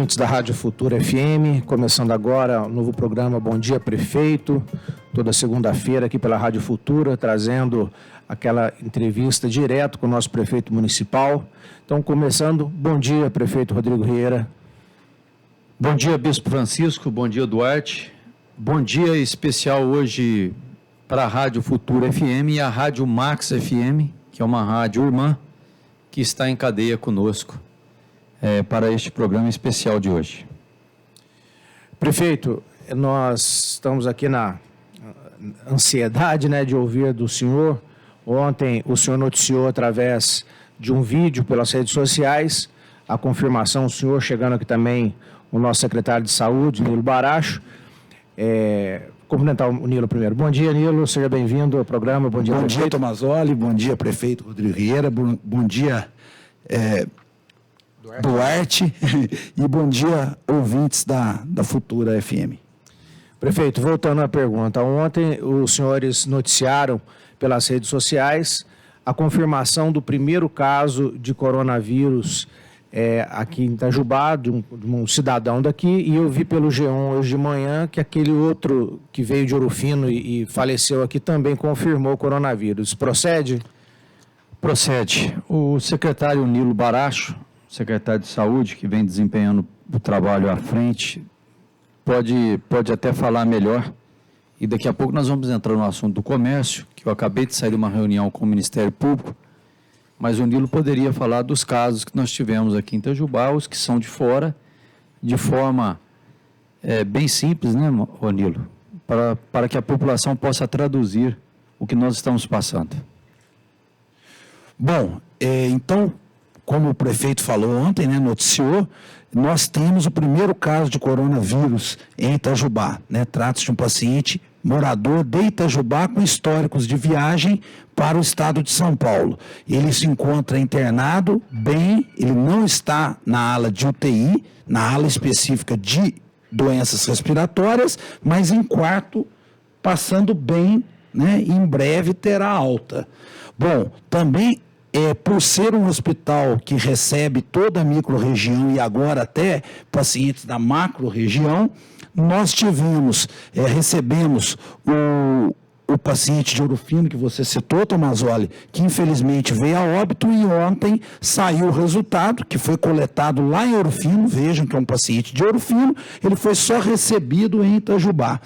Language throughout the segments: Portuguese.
ouvintes da Rádio Futura FM, começando agora o novo programa Bom Dia Prefeito, toda segunda-feira aqui pela Rádio Futura, trazendo aquela entrevista direto com o nosso prefeito municipal. Então, começando, bom dia, prefeito Rodrigo Rieira. Bom dia, Bispo Francisco, bom dia, Duarte. Bom dia especial hoje para a Rádio Futura FM e a Rádio Max FM, que é uma rádio irmã, que está em cadeia conosco para este programa especial de hoje. Prefeito, nós estamos aqui na ansiedade, de ouvir do senhor. Ontem o senhor noticiou através de um vídeo pelas redes sociais a confirmação, o senhor chegando aqui também, o nosso secretário de Saúde, Nilo Baracho. Cumprimentar o Nilo primeiro. Bom dia, Nilo, seja bem-vindo ao programa. Bom dia, prefeito. Bom dia, Tomazoli, bom dia, prefeito Rodrigo Rieira, bom dia, Duarte, e bom dia, ouvintes da Futura FM. Prefeito, voltando à pergunta, ontem os senhores noticiaram pelas redes sociais a confirmação do primeiro caso de coronavírus aqui em Itajubá, de um cidadão daqui, e eu vi pelo G1 hoje de manhã que aquele outro que veio de Ouro Fino e faleceu aqui também confirmou o coronavírus. Procede? Procede. O secretário Nilo Baracho, secretário de Saúde, que vem desempenhando o trabalho à frente, pode até falar melhor. E daqui a pouco nós vamos entrar no assunto do comércio, que eu acabei de sair de uma reunião com o Ministério Público, mas o Nilo poderia falar dos casos que nós tivemos aqui em Itajubá, os que são de fora, de forma bem simples, Nilo? Para que a população possa traduzir o que nós estamos passando. Bom, então, como o prefeito falou ontem, noticiou, nós temos o primeiro caso de coronavírus em Itajubá. Trata-se de um paciente morador de Itajubá com históricos de viagem para o estado de São Paulo. Ele se encontra internado bem, ele não está na ala de UTI, na ala específica de doenças respiratórias, mas em quarto, passando bem, e em breve terá alta. Bom, também por ser um hospital que recebe toda a micro-região e agora até pacientes da macro-região, nós recebemos o paciente de Ouro Fino, que você citou, Tomazoli, que infelizmente veio a óbito, e ontem saiu o resultado, que foi coletado lá em Ouro Fino. Vejam que é um paciente de Ouro Fino, ele foi só recebido em Itajubá.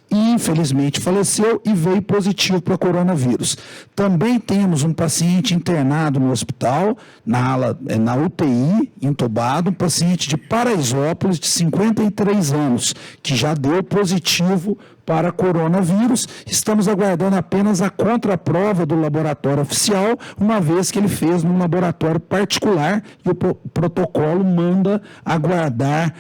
E infelizmente faleceu e veio positivo para coronavírus. Também temos um paciente internado no hospital, na UTI, entubado, um paciente de Paraisópolis, de 53 anos, que já deu positivo para coronavírus. Estamos aguardando apenas a contraprova do laboratório oficial, uma vez que ele fez num laboratório particular e o protocolo manda aguardar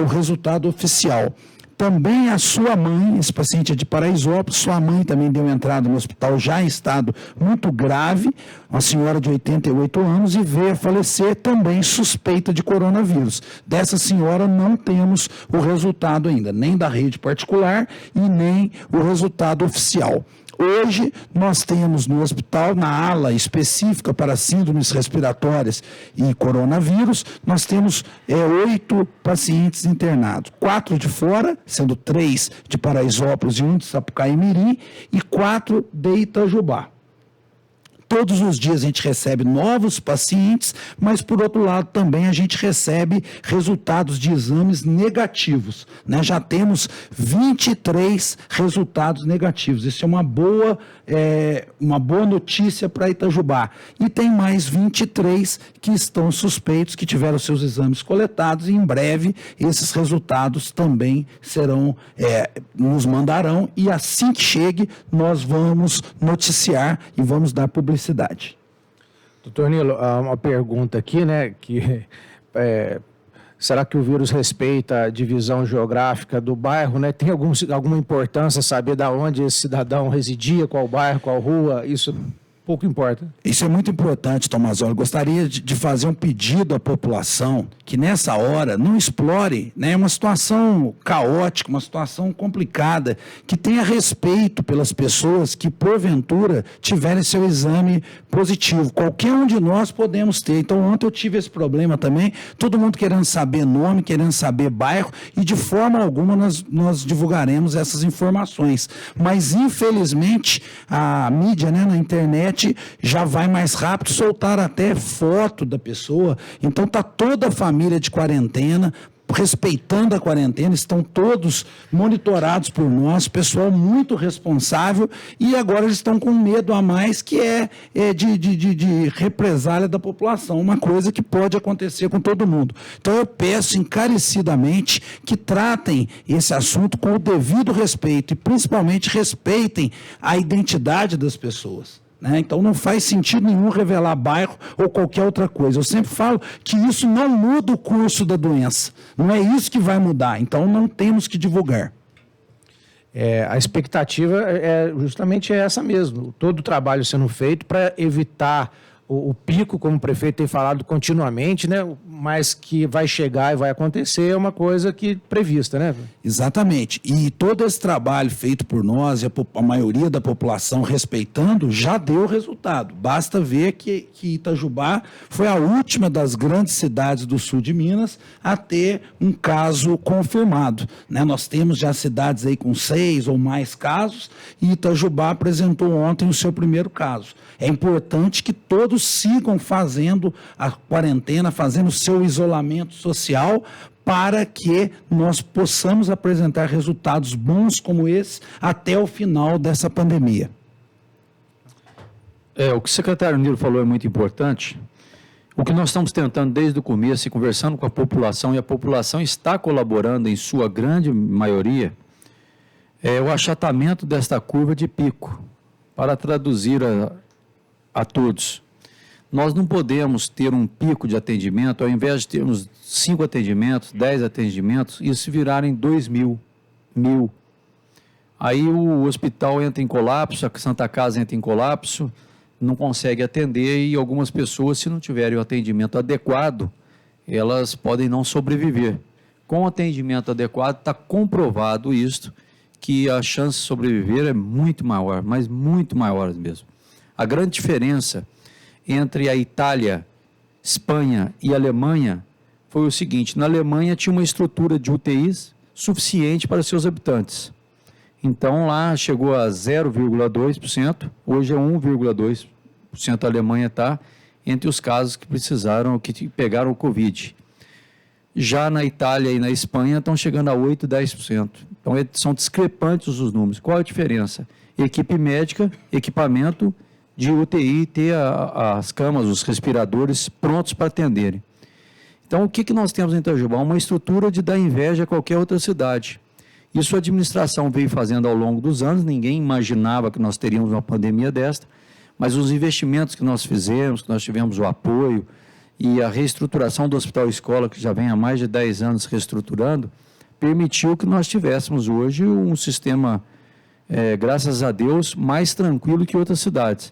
o resultado oficial. Também a sua mãe, esse paciente é de Paraisópolis, sua mãe também deu entrada no hospital já em estado muito grave, uma senhora de 88 anos, e veio a falecer também suspeita de coronavírus. Dessa senhora não temos o resultado ainda, nem da rede particular e nem o resultado oficial. Hoje, nós temos no hospital, na ala específica para síndromes respiratórias e coronavírus, nós temos 8 pacientes internados. 4 de fora, sendo 3 de Paraisópolis e 1 de Sapucaí-Mirim, e 4 de Itajubá. Todos os dias a gente recebe novos pacientes, mas, por outro lado, também a gente recebe resultados de exames negativos. Já temos 23 resultados negativos. Isso é uma boa notícia para Itajubá. E tem mais 23 que estão suspeitos, que tiveram seus exames coletados, e em breve esses resultados também nos mandarão, e assim que chegue, nós vamos noticiar e vamos dar publicidade. Doutor Nilo, uma pergunta aqui, será que o vírus respeita a divisão geográfica do bairro, Tem alguma importância saber de onde esse cidadão residia, qual bairro, qual rua, isso? pouco importa. Isso é muito importante, Tomazoli. Gostaria de fazer um pedido à população que nessa hora não explore, né, uma situação caótica, uma situação complicada, que tenha respeito pelas pessoas que porventura tiverem seu exame positivo. Qualquer um de nós podemos ter. Então ontem eu tive esse problema também, todo mundo querendo saber nome, querendo saber bairro, e de forma alguma nós divulgaremos essas informações. Mas infelizmente a mídia, né, na internet já vai mais rápido, soltar até foto da pessoa. Então está toda a família de quarentena, respeitando a quarentena, estão todos monitorados por nós, pessoal muito responsável, e agora eles estão com medo a mais, que é de represália da população, uma coisa que pode acontecer com todo mundo. Então eu peço encarecidamente que tratem esse assunto com o devido respeito e principalmente respeitem a identidade das pessoas. Então não faz sentido nenhum revelar bairro ou qualquer outra coisa. Eu sempre falo que isso não muda o curso da doença. Não é isso que vai mudar. Então não temos que divulgar. A expectativa é justamente essa mesmo. Todo o trabalho sendo feito para evitar o pico, como o prefeito tem falado continuamente, né? Mas que vai chegar e vai acontecer é uma coisa que prevista, né? Exatamente. E todo esse trabalho feito por nós e a maioria da população respeitando já deu resultado. Basta ver que Itajubá foi a última das grandes cidades do sul de Minas a ter um caso confirmado, né? Nós temos já cidades aí com 6 ou mais casos e Itajubá apresentou ontem o seu primeiro caso. É importante que todos sigam fazendo a quarentena, fazendo o seu isolamento social, para que nós possamos apresentar resultados bons como esse até o final dessa pandemia. O que o secretário Nilo falou é muito importante. O que nós estamos tentando desde o começo e conversando com a população, e a população está colaborando em sua grande maioria, é o achatamento desta curva de pico, para traduzir a todos. Nós não podemos ter um pico de atendimento, ao invés de termos 5 atendimentos, 10 atendimentos, isso virarem 2.000, 1.000. Aí o hospital entra em colapso, a Santa Casa entra em colapso, não consegue atender e algumas pessoas, se não tiverem o atendimento adequado, elas podem não sobreviver. Com o atendimento adequado, está comprovado isto, que a chance de sobreviver é muito maior, mas muito maior mesmo. A grande diferença entre a Itália, Espanha e a Alemanha foi o seguinte: na Alemanha tinha uma estrutura de UTIs suficiente para seus habitantes. Então lá chegou a 0,2%, hoje é 1,2% a Alemanha está entre os casos que precisaram, que pegaram o Covid. Já na Itália e na Espanha estão chegando a 8%, 10%. Então são discrepantes os números. Qual a diferença? Equipe médica, equipamento de UTI, ter as camas, os respiradores prontos para atenderem. Então, o que nós temos em Itajubá? Uma estrutura de dar inveja a qualquer outra cidade. Isso a administração veio fazendo ao longo dos anos, ninguém imaginava que nós teríamos uma pandemia desta, mas os investimentos que nós fizemos, que nós tivemos o apoio e a reestruturação do Hospital Escola, que já vem há mais de 10 anos reestruturando, permitiu que nós tivéssemos hoje um sistema, graças a Deus, mais tranquilo que outras cidades.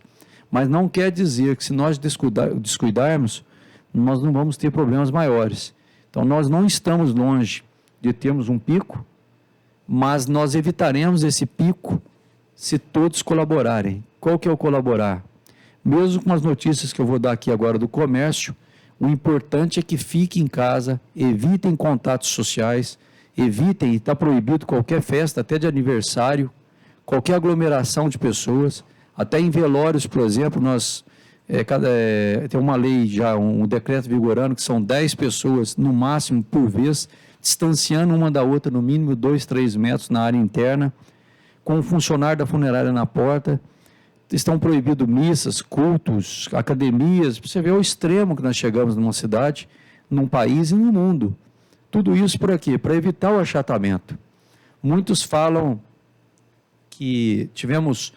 Mas não quer dizer que se nós descuidarmos, nós não vamos ter problemas maiores. Então, nós não estamos longe de termos um pico, mas nós evitaremos esse pico se todos colaborarem. Qual que é o colaborar? Mesmo com as notícias que eu vou dar aqui agora do comércio, o importante é que fiquem em casa, evitem contatos sociais, evitem, está proibido qualquer festa, até de aniversário, qualquer aglomeração de pessoas. Até em velórios, por exemplo, nós tem uma lei já, um decreto vigorando, que são 10 pessoas, no máximo, por vez, distanciando uma da outra, no mínimo 2, 3 metros na área interna, com o funcionário da funerária na porta. Estão proibidos missas, cultos, academias. Você vê o extremo que nós chegamos numa cidade, num país e no mundo. Tudo isso por quê? Para evitar o achatamento. Muitos falam que tivemos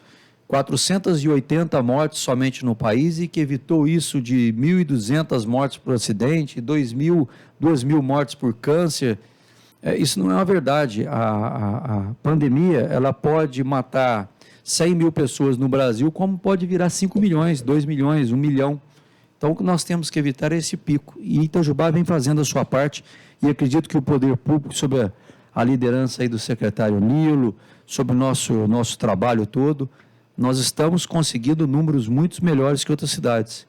480 mortes somente no país e que evitou isso de 1.200 mortes por acidente, 2.000 mortes por câncer. Isso não é uma verdade. A pandemia, ela pode matar 100 mil pessoas no Brasil, como pode virar 5 milhões, 2 milhões, 1 milhão. Então, o que nós temos que evitar é esse pico. E Itajubá vem fazendo a sua parte, e acredito que o poder público, sob a liderança aí do secretário Nilo, sobre o nosso trabalho todo, nós estamos conseguindo números muito melhores que outras cidades.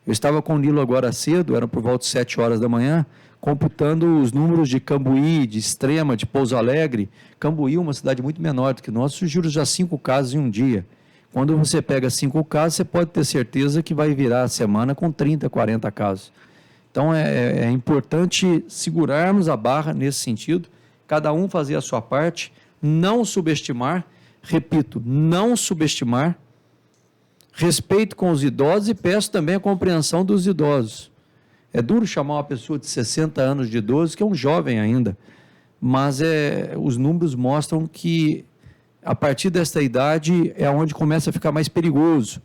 Eu estava com o Nilo agora cedo, era por volta de 7 horas da manhã, computando os números de Cambuí, de Extrema, de Pouso Alegre. Cambuí é uma cidade muito menor do que nós, surgiram já 5 casos em um dia. Quando você pega 5 casos, você pode ter certeza que vai virar a semana com 30, 40 casos. Então, é importante segurarmos a barra nesse sentido, cada um fazer a sua parte, não subestimar, repito, não subestimar, respeito com os idosos e peço também a compreensão dos idosos. É duro chamar uma pessoa de 60 anos de idoso, que é um jovem ainda, mas os números mostram que a partir desta idade é onde começa a ficar mais perigoso.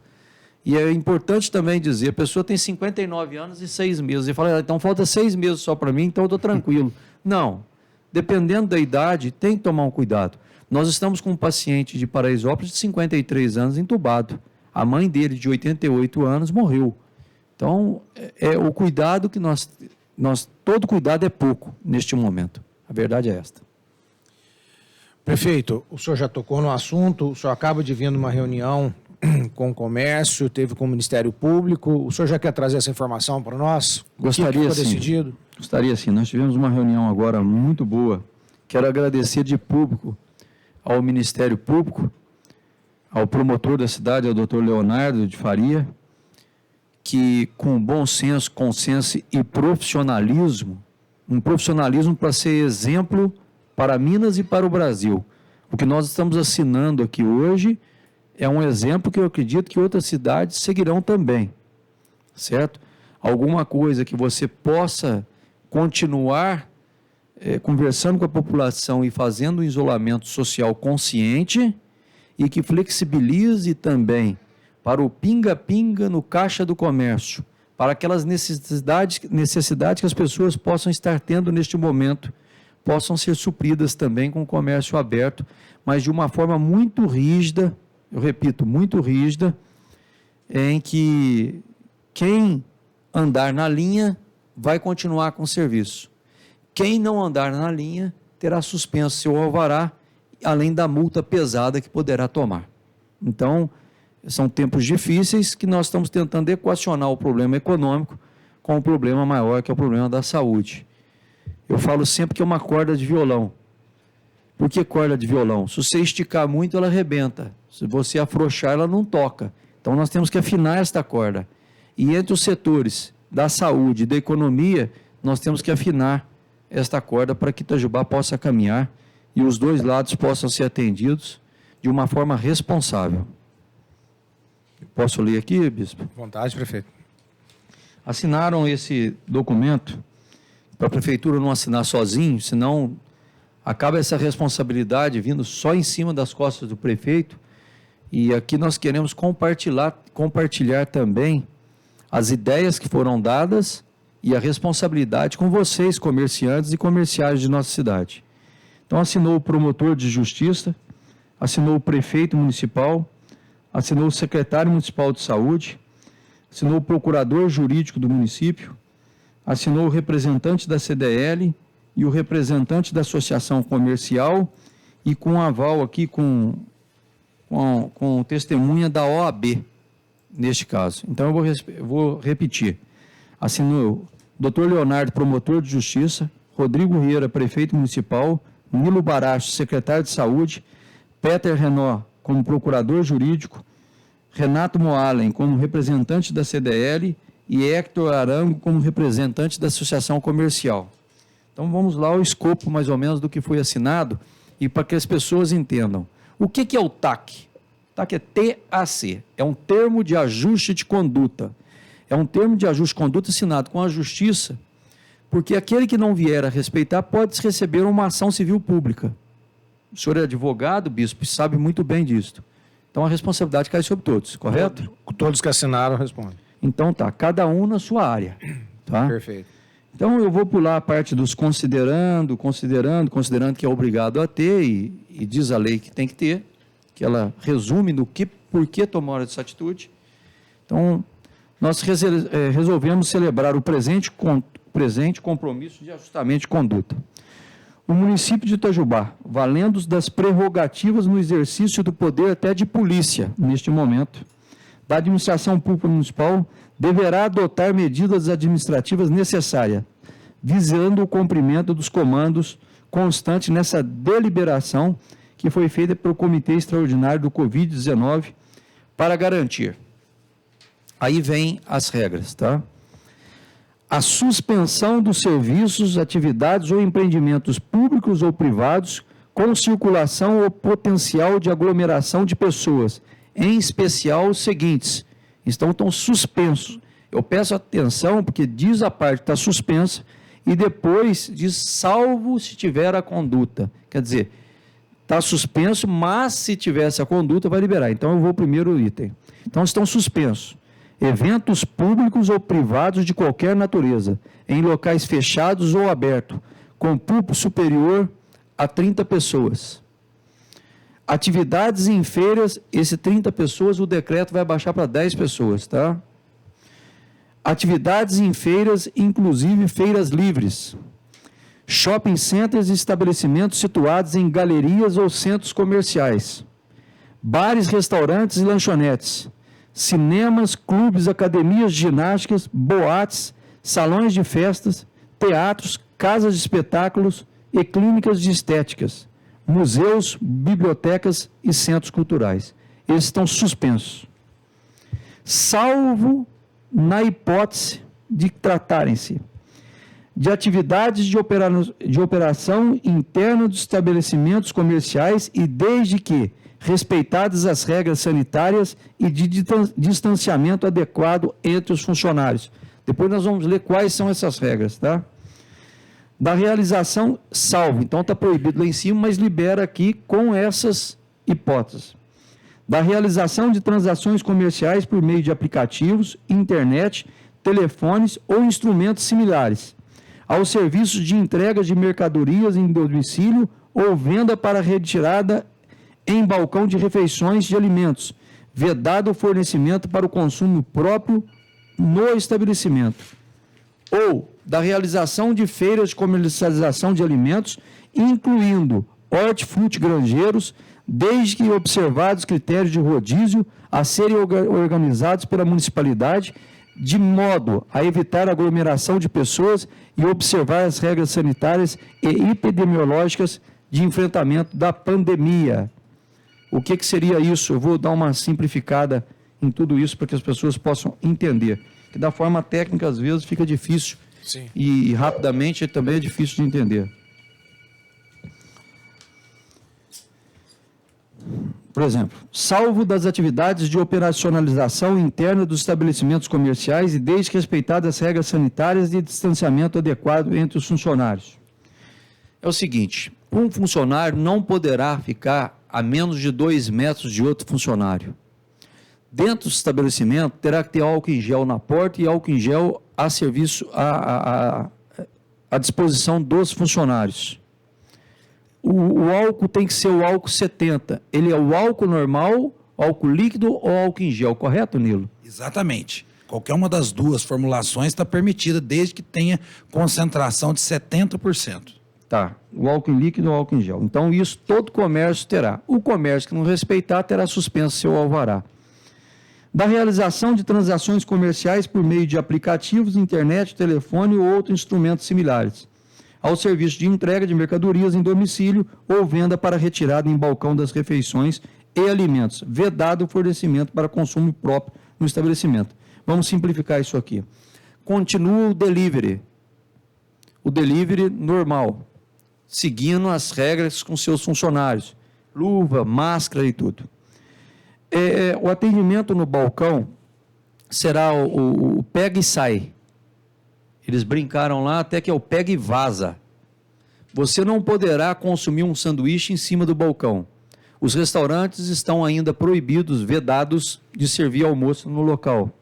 E é importante também dizer, a pessoa tem 59 anos e 6 meses, e fala, então falta 6 meses só para mim, então eu estou tranquilo. Não, dependendo da idade, tem que tomar um cuidado. Nós estamos com um paciente de Paraisópolis de 53 anos entubado. A mãe dele, de 88 anos, morreu. Então, o cuidado que todo cuidado é pouco neste momento. A verdade é esta. Prefeito, o senhor já tocou no assunto, o senhor acaba de vir numa reunião com o comércio, teve com o Ministério Público, o senhor já quer trazer essa informação para nós? Gostaria, o que sim. decidido? Gostaria, sim. Nós tivemos uma reunião agora muito boa. Quero agradecer de público ao Ministério Público, ao promotor da cidade, ao doutor Leonardo de Faria, que com bom senso, consenso e profissionalismo, um profissionalismo para ser exemplo para Minas e para o Brasil. O que nós estamos assinando aqui hoje é um exemplo que eu acredito que outras cidades seguirão também, certo? Alguma coisa que você possa continuar conversando com a população e fazendo um isolamento social consciente e que flexibilize também para o pinga-pinga no caixa do comércio, para aquelas necessidades que as pessoas possam estar tendo neste momento, possam ser supridas também com o comércio aberto, mas de uma forma muito rígida, eu repito, muito rígida, em que quem andar na linha vai continuar com o serviço. Quem não andar na linha terá suspenso seu alvará, além da multa pesada que poderá tomar. Então, são tempos difíceis que nós estamos tentando equacionar o problema econômico com o problema maior, que é o problema da saúde. Eu falo sempre que é uma corda de violão. Por que corda de violão? Se você esticar muito, ela arrebenta. Se você afrouxar, ela não toca. Então, nós temos que afinar esta corda. E entre os setores da saúde e da economia, nós temos que afinar esta corda para que Itajubá possa caminhar e os dois lados possam ser atendidos de uma forma responsável. Posso ler aqui, bispo? À vontade, prefeito. Assinaram esse documento para a prefeitura não assinar sozinho, senão acaba essa responsabilidade vindo só em cima das costas do prefeito. E aqui nós queremos compartilhar também as ideias que foram dadas e a responsabilidade com vocês, comerciantes e comerciários de nossa cidade. Então, assinou o promotor de justiça, assinou o prefeito municipal, assinou o secretário municipal de saúde, assinou o procurador jurídico do município, assinou o representante da CDL e o representante da associação comercial e com aval aqui com testemunha da OAB, neste caso. Então, eu vou repetir. Assinou o Dr. Leonardo, promotor de justiça, Rodrigo Rieira, prefeito municipal, Nilo Baracho, secretário de saúde, Peter Renó, como procurador jurídico, Renato Moalen, como representante da CDL e Hector Arango, como representante da associação comercial. Então, vamos lá ao escopo, mais ou menos, do que foi assinado e para que as pessoas entendam. O que é o TAC? O TAC é TAC, é um termo de ajuste de conduta. É um termo de ajuste de conduta assinado com a Justiça, porque aquele que não vier a respeitar pode receber uma ação civil pública. O senhor é advogado, bispo, e sabe muito bem disso. Então, a responsabilidade cai sobre todos, correto? Todos que assinaram respondem. Então, tá, cada um na sua área. Tá? Perfeito. Então, eu vou pular a parte dos considerando que é obrigado a ter, e diz a lei que tem que ter, que ela resume no por que tomaram essa atitude. Então, nós resolvemos celebrar o presente compromisso de ajustamento de conduta. O município de Itajubá, valendo das prerrogativas no exercício do poder até de polícia, neste momento, da administração pública municipal, deverá adotar medidas administrativas necessárias, visando o cumprimento dos comandos constantes nessa deliberação que foi feita pelo Comitê Extraordinário do Covid-19 para garantir. Aí vem as regras, tá? A suspensão dos serviços, atividades ou empreendimentos públicos ou privados com circulação ou potencial de aglomeração de pessoas, em especial os seguintes, estão suspensos. Eu peço atenção porque diz a parte está suspensa e depois diz salvo se tiver a conduta. Quer dizer, está suspenso, mas se tivesse a conduta vai liberar. Então eu vou ao primeiro item. Então estão suspensos eventos públicos ou privados de qualquer natureza, em locais fechados ou abertos, com público superior a 30 pessoas. Atividades em feiras, esse 30 pessoas, o decreto vai baixar para 10 pessoas, tá? Atividades em feiras, inclusive feiras livres. Shopping centers e estabelecimentos situados em galerias ou centros comerciais. Bares, restaurantes e lanchonetes. Cinemas, clubes, academias de ginásticas, boates, salões de festas, teatros, casas de espetáculos e clínicas de estéticas, museus, bibliotecas e centros culturais. Eles estão suspensos. Salvo na hipótese de tratarem-se de atividades de operação interna dos estabelecimentos comerciais e desde que respeitadas as regras sanitárias e de distanciamento adequado entre os funcionários. Depois nós vamos ler quais são essas regras, tá? Da realização, salvo, então está proibido lá em cima, mas libera aqui com essas hipóteses. Da realização de transações comerciais por meio de aplicativos, internet, telefones ou instrumentos similares, aos serviços de entrega de mercadorias em domicílio ou venda para retirada em balcão de refeições de alimentos, vedado o fornecimento para o consumo próprio no estabelecimento, ou da realização de feiras de comercialização de alimentos, incluindo hortifruti granjeiros, desde que observados critérios de rodízio a serem organizados pela municipalidade, de modo a evitar a aglomeração de pessoas e observar as regras sanitárias e epidemiológicas de enfrentamento da pandemia. O que seria isso? Eu vou dar uma simplificada em tudo isso para que as pessoas possam entender. Que da forma técnica, às vezes, fica difícil. Sim. E rapidamente também é difícil de entender. Por exemplo, salvo das atividades de operacionalização interna dos estabelecimentos comerciais e desde que respeitadas as regras sanitárias e distanciamento adequado entre os funcionários. É o seguinte, um funcionário não poderá ficar a menos de 2 metros de outro funcionário. Dentro do estabelecimento, terá que ter álcool em gel na porta e álcool em gel a serviço, à disposição dos funcionários. O álcool tem que ser o álcool 70. Ele é o álcool normal, álcool líquido ou álcool em gel, correto, Nilo? Exatamente. Qualquer uma das duas formulações está permitida desde que tenha concentração de 70%. Tá, o álcool líquido ou álcool em gel. Então, isso todo comércio terá. O comércio que não respeitar terá suspenso seu alvará. Da realização de transações comerciais por meio de aplicativos, internet, telefone ou outros instrumentos similares, ao serviço de entrega de mercadorias em domicílio ou venda para retirada em balcão das refeições e alimentos, vedado o fornecimento para consumo próprio no estabelecimento. Vamos simplificar isso aqui. Continua o delivery normal, seguindo as regras com seus funcionários, luva, máscara e tudo. O atendimento no balcão será o pega e sai. Eles brincaram lá até que é o pega e vaza. Você não poderá consumir um sanduíche em cima do balcão. Os restaurantes estão ainda proibidos, vedados de servir almoço no local.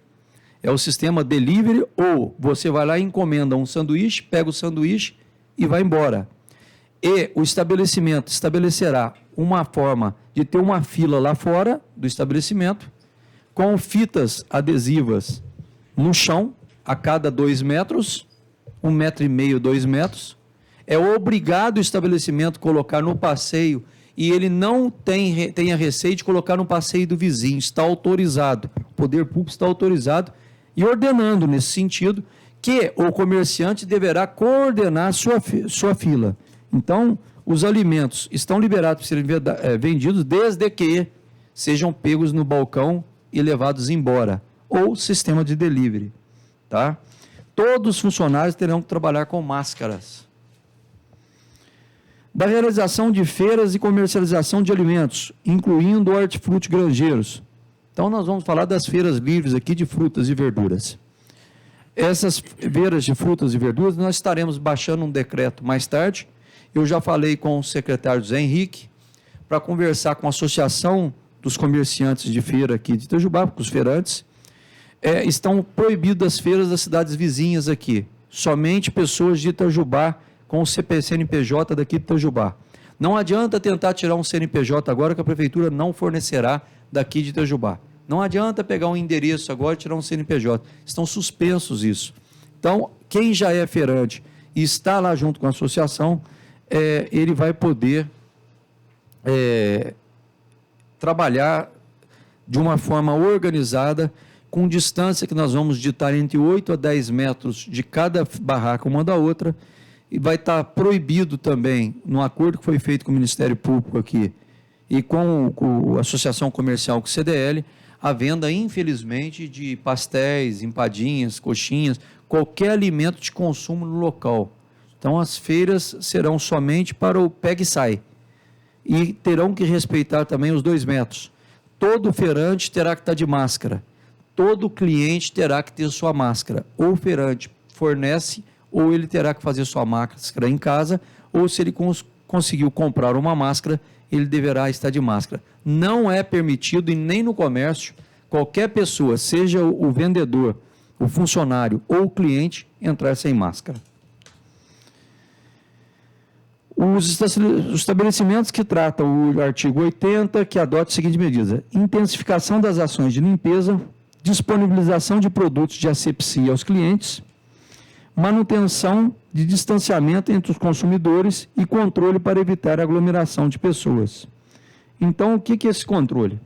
É o sistema delivery, ou você vai lá e encomenda um sanduíche, pega o sanduíche e vai embora. E o estabelecimento estabelecerá uma forma de ter uma fila lá fora do estabelecimento, com fitas adesivas no chão, a cada 2 metros, 1,5 metro, 2 metros. É obrigado o estabelecimento colocar no passeio, e ele não tem a receio de colocar no passeio do vizinho, está autorizado. O poder público está autorizado e ordenando nesse sentido que o comerciante deverá coordenar sua fila. Então, os alimentos estão liberados para serem vendidos desde que sejam pegos no balcão e levados embora, ou sistema de delivery, tá? Todos os funcionários terão que trabalhar com máscaras. Da realização de feiras e comercialização de alimentos, incluindo hortifruti granjeiros. Então, nós vamos falar das feiras livres aqui de frutas e verduras. Essas feiras de frutas e verduras, nós estaremos baixando um decreto mais tarde. Eu já falei com o secretário Zé Henrique para conversar com a Associação dos Comerciantes de Feira aqui de Itajubá, porque os feirantes estão proibidas as feiras das cidades vizinhas aqui. Somente pessoas de Itajubá com o CNPJ daqui de Itajubá. Não adianta tentar tirar um CNPJ agora que a prefeitura não fornecerá daqui de Itajubá. Não adianta pegar um endereço agora e tirar um CNPJ. Estão suspensos isso. Então, quem já é feirante e está lá junto com a associação, ele vai poder trabalhar de uma forma organizada, com distância que nós vamos ditar entre 8 a 10 metros de cada barraca uma da outra, e vai estar proibido também, no acordo que foi feito com o Ministério Público aqui, e com a Associação Comercial com o CDL, a venda, infelizmente, de pastéis, empadinhas, coxinhas, qualquer alimento de consumo no local. Então, as feiras serão somente para o pega e sai. E terão que respeitar também os 2 metros. Todo feirante terá que estar de máscara. Todo cliente terá que ter sua máscara. Ou o feirante fornece, ou ele terá que fazer sua máscara em casa, ou se ele conseguiu comprar uma máscara, ele deverá estar de máscara. Não é permitido, e nem no comércio, qualquer pessoa, seja o vendedor, o funcionário ou o cliente, entrar sem máscara. Os estabelecimentos que tratam o artigo 80, que adota a seguinte medida: intensificação das ações de limpeza, disponibilização de produtos de asepsia aos clientes, manutenção de distanciamento entre os consumidores e controle para evitar a aglomeração de pessoas. Então, o que é esse controle?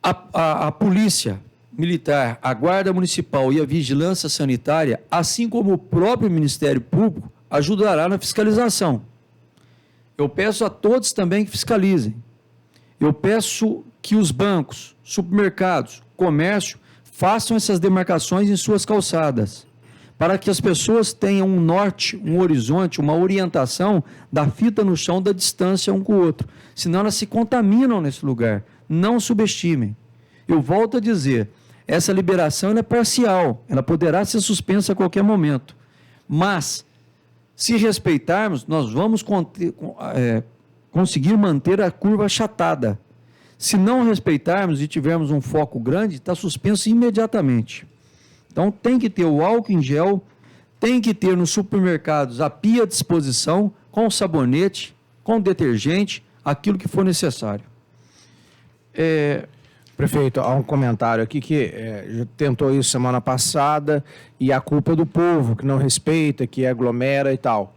A polícia militar, a guarda municipal e a vigilância sanitária, assim como o próprio Ministério Público, ajudará na fiscalização. Eu peço a todos também que fiscalizem. Eu peço que os bancos, supermercados, comércio, façam essas demarcações em suas calçadas, para que as pessoas tenham um norte, um horizonte, uma orientação da fita no chão, da distância um com o outro. Senão elas se contaminam nesse lugar. Não subestimem. Eu volto a dizer, essa liberação é parcial, ela poderá ser suspensa a qualquer momento. Mas, se respeitarmos, nós vamos conseguir manter a curva achatada. Se não respeitarmos e tivermos um foco grande, está suspenso imediatamente. Então, tem que ter o álcool em gel, tem que ter nos supermercados a pia à disposição, com sabonete, com detergente, aquilo que for necessário. Prefeito, há um comentário aqui que já tentou isso semana passada, e a culpa é do povo, que não respeita, que aglomera e tal.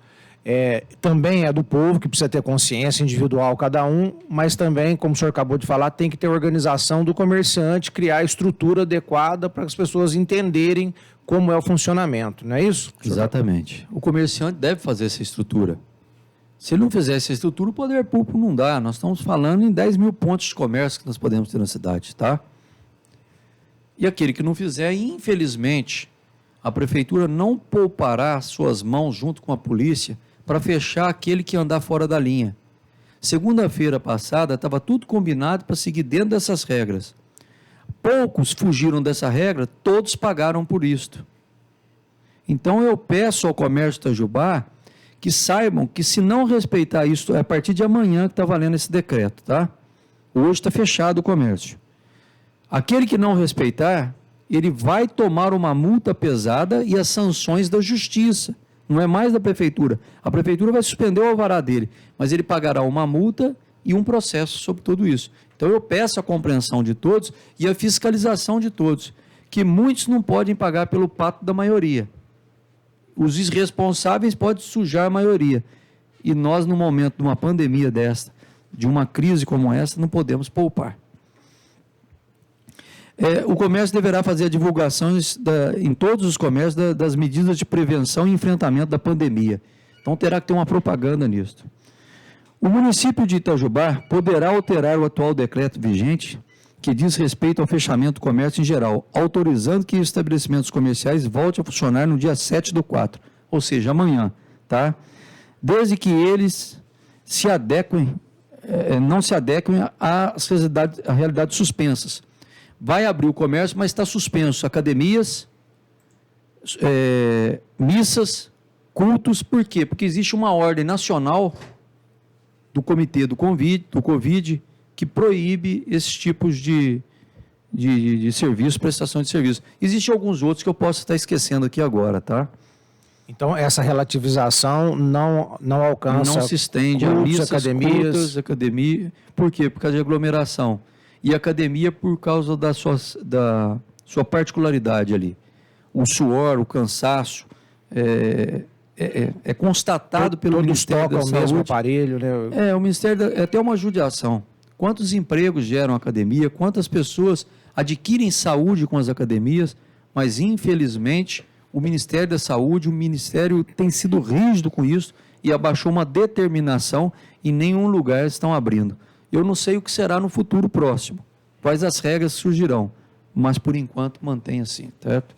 Também é do povo, que precisa ter consciência individual cada um, mas também, como o senhor acabou de falar, tem que ter organização do comerciante, criar a estrutura adequada para as pessoas entenderem como é o funcionamento, não é isso? Exatamente. O comerciante deve fazer essa estrutura. Se ele não fizer essa estrutura, o poder público não dá. Nós estamos falando em 10 mil pontos de comércio que nós podemos ter na cidade, tá? E aquele que não fizer, infelizmente, a prefeitura não poupará suas mãos junto com a polícia para fechar aquele que andar fora da linha. Segunda-feira passada, estava tudo combinado para seguir dentro dessas regras. Poucos fugiram dessa regra, todos pagaram por isto. Então, eu peço ao comércio de Itajubá que saibam que, se não respeitar isso, é a partir de amanhã que está valendo esse decreto, tá? Hoje está fechado o comércio. Aquele que não respeitar, ele vai tomar uma multa pesada e as sanções da justiça, não é mais da prefeitura. A prefeitura vai suspender o alvará dele, mas ele pagará uma multa e um processo sobre tudo isso. Então eu peço a compreensão de todos e a fiscalização de todos, que muitos não podem pagar pelo pato da maioria. Os irresponsáveis podem sujar a maioria. E nós, no momento de uma pandemia desta, de uma crise como essa, não podemos poupar. O comércio deverá fazer a divulgação em todos os comércios das medidas de prevenção e enfrentamento da pandemia. Então terá que ter uma propaganda nisso. O município de Itajubá poderá alterar o atual decreto vigente, que diz respeito ao fechamento do comércio em geral, autorizando que os estabelecimentos comerciais voltem a funcionar no dia 7/4, ou seja, amanhã, tá? Desde que eles se adequem, não se adequem às realidades suspensas. Vai abrir o comércio, mas está suspenso academias, missas, cultos. Por quê? Porque existe uma ordem nacional do Comitê do Covid, que proíbe esses tipos de serviço, prestação de serviço. Existem alguns outros que eu posso estar esquecendo aqui agora, tá? Então, essa relativização não alcança... Não se estende a missas, cultos, academia. Por quê? Por causa de aglomeração. E academia por causa da sua particularidade ali. O suor, o cansaço, é constatado pelo Ministério da Saúde. Todos tocam o mesmo aparelho, né? O Ministério é até uma judiação. Quantos empregos geram a academia, quantas pessoas adquirem saúde com as academias, mas infelizmente o Ministério da Saúde, o Ministério tem sido rígido com isso e abaixou uma determinação e nenhum lugar estão abrindo. Eu não sei o que será no futuro próximo, quais as regras surgirão, mas por enquanto mantém assim, certo?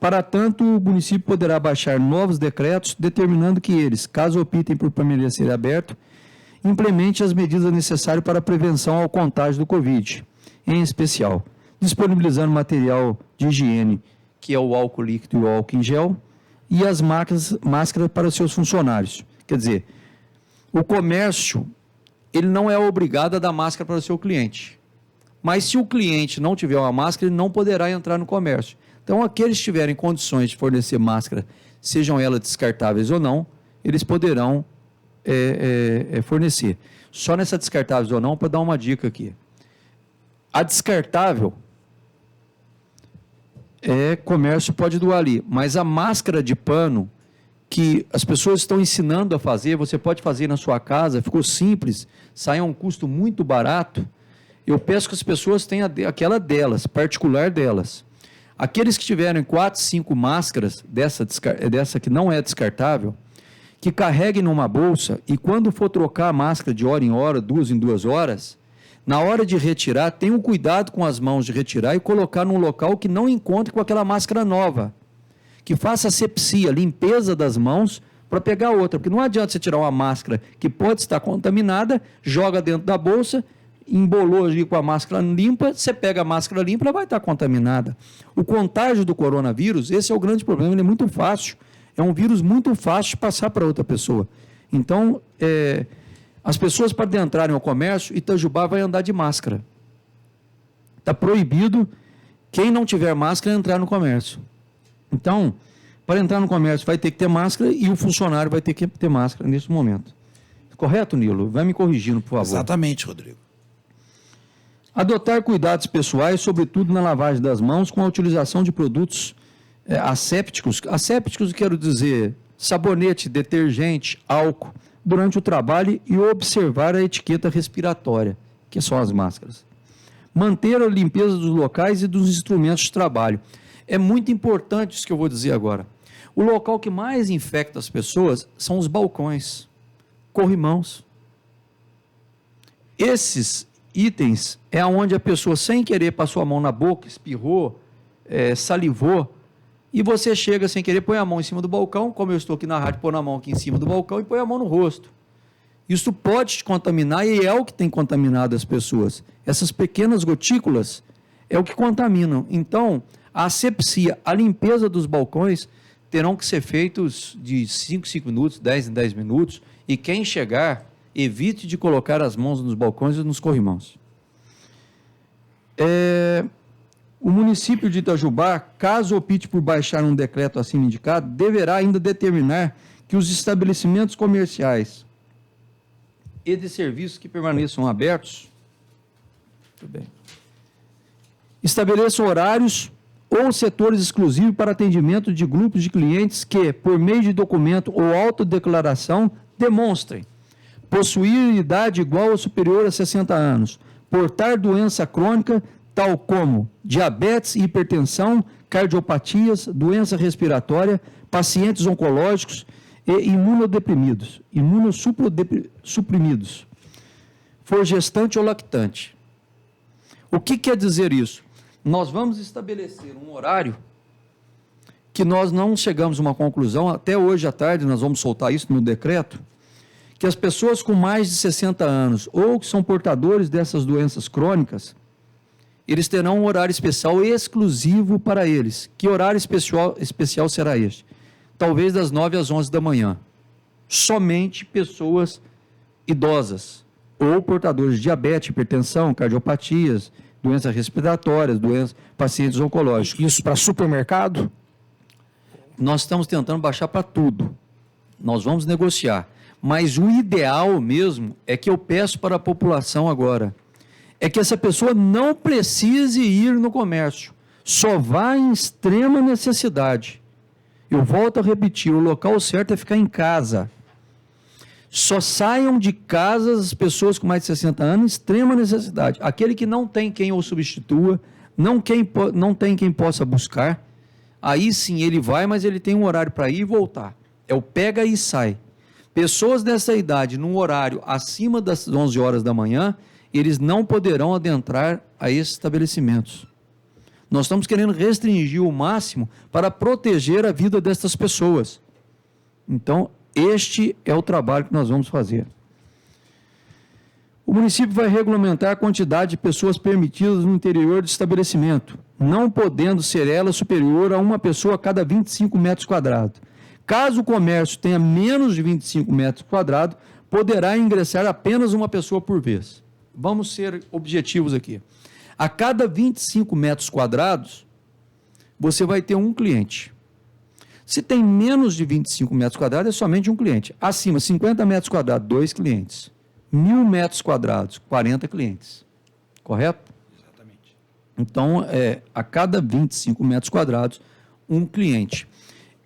Para tanto, o município poderá baixar novos decretos, determinando que eles, caso optem por permanecer aberto, implemente as medidas necessárias para a prevenção ao contágio do Covid, em especial, disponibilizando material de higiene, que é o álcool líquido e o álcool em gel, e as máscaras para seus funcionários. Quer dizer, o comércio, ele não é obrigado a dar máscara para o seu cliente. Mas se o cliente não tiver uma máscara, ele não poderá entrar no comércio. Então, aqueles que tiverem condições de fornecer máscara, sejam elas descartáveis ou não, eles poderão fornecer. Só nessa descartáveis ou não, para dar uma dica aqui. A descartável, comércio pode doar ali, mas a máscara de pano, que as pessoas estão ensinando a fazer, você pode fazer na sua casa, ficou simples, sai a um custo muito barato. Eu peço que as pessoas tenham aquela delas, particular delas. Aqueles que tiverem 4, 5 máscaras, dessa que não é descartável, que carreguem numa bolsa e quando for trocar a máscara de hora em hora, 2 em 2 horas, na hora de retirar, tenham cuidado com as mãos de retirar e colocar num local que não encontre com aquela máscara nova. Que faça asepsia, limpeza das mãos para pegar outra, porque não adianta você tirar uma máscara que pode estar contaminada, joga dentro da bolsa, embolou ali com a máscara limpa, você pega a máscara limpa, ela vai estar contaminada. O contágio do coronavírus, esse é o grande problema, ele é muito fácil, é um vírus muito fácil de passar para outra pessoa. Então, as pessoas para adentrarem ao comércio, Itajubá vai andar de máscara. Está proibido quem não tiver máscara entrar no comércio. Então, para entrar no comércio vai ter que ter máscara e o funcionário vai ter que ter máscara nesse momento. Correto, Nilo? Vai me corrigindo, por favor. Exatamente, Rodrigo. Adotar cuidados pessoais, sobretudo na lavagem das mãos, com a utilização de produtos assépticos. Assépticos, quero dizer, sabonete, detergente, álcool, durante o trabalho e observar a etiqueta respiratória, que são as máscaras. Manter a limpeza dos locais e dos instrumentos de trabalho. É muito importante isso que eu vou dizer agora. O local que mais infecta as pessoas são os balcões, corrimãos. Esses itens é onde a pessoa, sem querer, passou a mão na boca, espirrou, salivou, e você chega sem querer, põe a mão em cima do balcão, como eu estou aqui na rádio, põe a mão aqui em cima do balcão e põe a mão no rosto. Isso pode te contaminar e é o que tem contaminado as pessoas. Essas pequenas gotículas é o que contaminam. Então, a asepsia, a limpeza dos balcões terão que ser feitos de 5 em 5 minutos, 10 em 10 minutos, e quem chegar, evite de colocar as mãos nos balcões e nos corrimãos. O município de Itajubá, caso opte por baixar um decreto assim indicado, deverá ainda determinar que os estabelecimentos comerciais e de serviços que permaneçam abertos, muito bem, estabeleçam horários ou setores exclusivos para atendimento de grupos de clientes que, por meio de documento ou autodeclaração, demonstrem possuir idade igual ou superior a 60 anos, portar doença crônica, tal como diabetes, hipertensão, cardiopatias, doença respiratória, pacientes oncológicos e imunossuprimidos, for gestante ou lactante. O que quer dizer isso? Nós vamos estabelecer um horário que nós não chegamos a uma conclusão, até hoje à tarde nós vamos soltar isso no decreto, que as pessoas com mais de 60 anos ou que são portadores dessas doenças crônicas, eles terão um horário especial exclusivo para eles. Que horário especial será este? Talvez das 9 às 11 da manhã. Somente pessoas idosas ou portadores de diabetes, hipertensão, cardiopatias, doenças respiratórias, pacientes oncológicos. Isso para supermercado? Nós estamos tentando baixar para tudo. Nós vamos negociar. Mas o ideal mesmo é que eu peço para a população agora, é que essa pessoa não precise ir no comércio, só vá em extrema necessidade. Eu volto a repetir, o local certo é ficar em casa. Só saiam de casa as pessoas com mais de 60 anos em extrema necessidade. Aquele que não tem quem o substitua, não tem quem possa buscar, aí sim ele vai, mas ele tem um horário para ir e voltar. É o pega e sai. Pessoas dessa idade, num horário acima das 11 horas da manhã, eles não poderão adentrar a esses estabelecimentos. Nós estamos querendo restringir o máximo para proteger a vida dessas pessoas. Então, este é o trabalho que nós vamos fazer. O município vai regulamentar a quantidade de pessoas permitidas no interior do estabelecimento, não podendo ser ela superior a uma pessoa a cada 25 metros quadrados. Caso o comércio tenha menos de 25 metros quadrados, poderá ingressar apenas uma pessoa por vez. Vamos ser objetivos aqui. A cada 25 metros quadrados, você vai ter um cliente. Se tem menos de 25 metros quadrados, é somente um cliente. Acima, 50 metros quadrados, 2 clientes. 1.000 metros quadrados, 40 clientes. Correto? Exatamente. Então, a cada 25 metros quadrados, um cliente.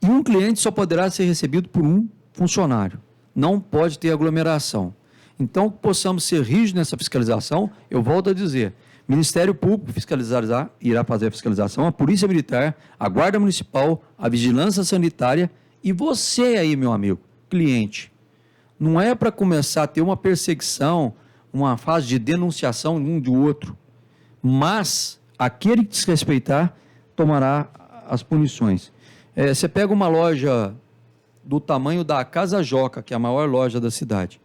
E um cliente só poderá ser recebido por um funcionário. Não pode ter aglomeração. Então, que possamos ser rígidos nessa fiscalização, eu volto a dizer, Ministério Público irá fazer a fiscalização, a Polícia Militar, a Guarda Municipal, a Vigilância Sanitária e você aí, meu amigo, cliente. Não é para começar a ter uma perseguição, uma fase de denunciação um do outro, mas aquele que desrespeitar tomará as punições. Você pega uma loja do tamanho da Casa Joca, que é a maior loja da cidade,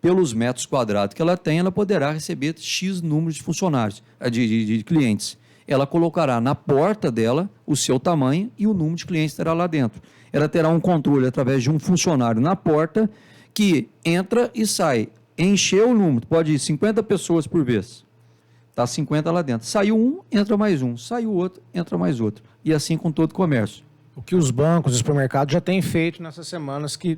pelos metros quadrados que ela tem, ela poderá receber X número de funcionários, de clientes. Ela colocará na porta dela o seu tamanho e o número de clientes terá lá dentro. Ela terá um controle através de um funcionário na porta que entra e sai. Encheu o número, pode ir 50 pessoas por vez. Está 50 lá dentro. Saiu um, entra mais um. Saiu outro, entra mais outro. E assim com todo o comércio. O que os bancos e supermercados já têm feito nessas semanas que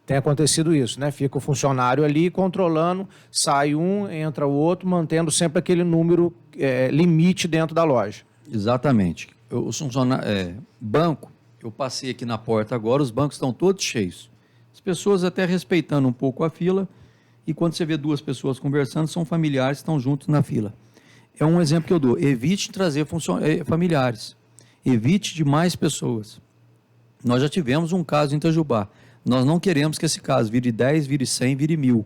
tem acontecido isso, né? Fica o funcionário ali controlando, sai um, entra o outro, mantendo sempre aquele número limite dentro da loja. Exatamente. Banco, eu passei aqui na porta agora, os bancos estão todos cheios. As pessoas até respeitando um pouco a fila, e quando você vê duas pessoas conversando, são familiares que estão juntos na fila. É um exemplo que eu dou. Evite trazer familiares. Evite de mais pessoas. Nós já tivemos um caso em Itajubá. Nós não queremos que esse caso vire 10, vire 100, vire 1.000.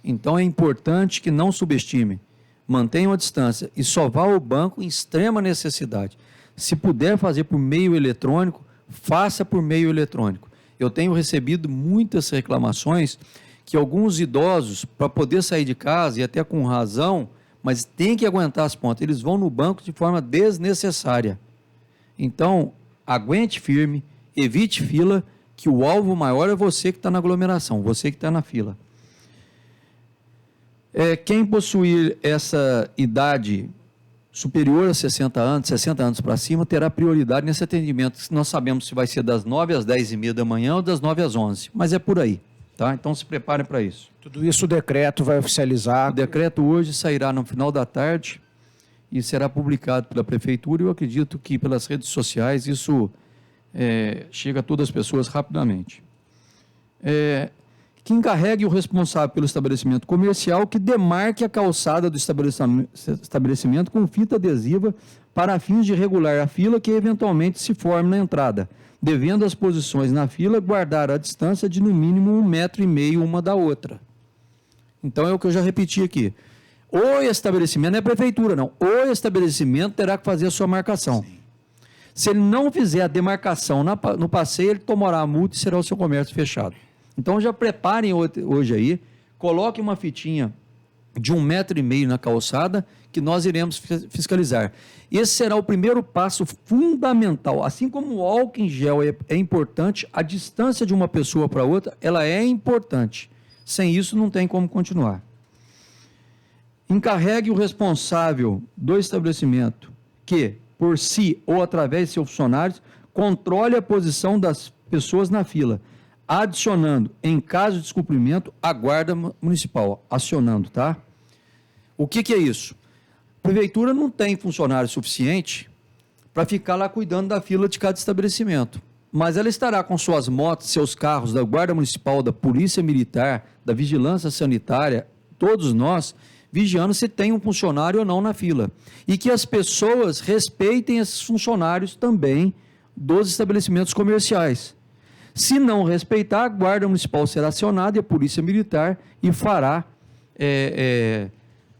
Então é importante que não subestime. Mantenham a distância e só vá ao banco em extrema necessidade. Se puder fazer por meio eletrônico, faça por meio eletrônico. Eu tenho recebido muitas reclamações que alguns idosos, para poder sair de casa, e até com razão, mas tem que aguentar as pontas, eles vão no banco de forma desnecessária. Então, aguente firme, evite fila, que o alvo maior é você que está na aglomeração, você que está na fila. Quem possuir essa idade superior a 60 anos para cima, terá prioridade nesse atendimento. Nós sabemos se vai ser das 9 às 10h30 da manhã ou das 9 às 11, mas é por aí, tá? Então se preparem para isso. Tudo isso o decreto vai oficializar. O decreto hoje sairá no final da tarde e será publicado pela Prefeitura. Eu acredito que pelas redes sociais isso chega a todas as pessoas rapidamente. Que encarregue o responsável pelo estabelecimento comercial que demarque a calçada do estabelecimento com fita adesiva para fins de regular a fila que eventualmente se forme na entrada, devendo as posições na fila guardar a distância de no mínimo 1,5 m uma da outra. Então é o que eu já repeti aqui. O estabelecimento, não é a prefeitura não, o estabelecimento terá que fazer a sua marcação. Sim. Se ele não fizer a demarcação no passeio, ele tomará a multa e será o seu comércio fechado. Então já preparem hoje aí, coloquem uma fitinha de 1,5 m na calçada que nós iremos fiscalizar. Esse será o primeiro passo fundamental. Assim como o álcool em gel é importante, a distância de uma pessoa para outra, ela é importante. Sem isso não tem como continuar. Encarregue o responsável do estabelecimento que, por si ou através de seus funcionários, controle a posição das pessoas na fila, adicionando, em caso de descumprimento, a guarda municipal, acionando, tá? O que é isso? A prefeitura não tem funcionário suficiente para ficar lá cuidando da fila de cada estabelecimento, mas ela estará com suas motos, seus carros da guarda municipal, da polícia militar, da vigilância sanitária, todos nós, vigiando se tem um funcionário ou não na fila. E que as pessoas respeitem esses funcionários também dos estabelecimentos comerciais. Se não respeitar, a Guarda Municipal será acionada e a Polícia Militar e fará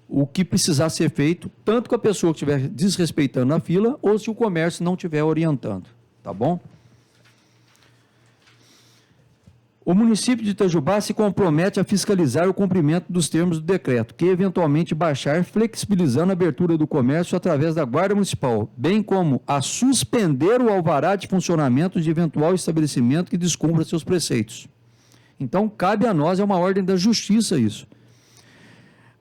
o que precisar ser feito, tanto com a pessoa que estiver desrespeitando a fila ou se o comércio não estiver orientando. Tá bom? O município de Itajubá se compromete a fiscalizar o cumprimento dos termos do decreto, que eventualmente baixar, flexibilizando a abertura do comércio através da Guarda Municipal, bem como a suspender o alvará de funcionamento de eventual estabelecimento que descumpra seus preceitos. Então, cabe a nós, é uma ordem da justiça isso.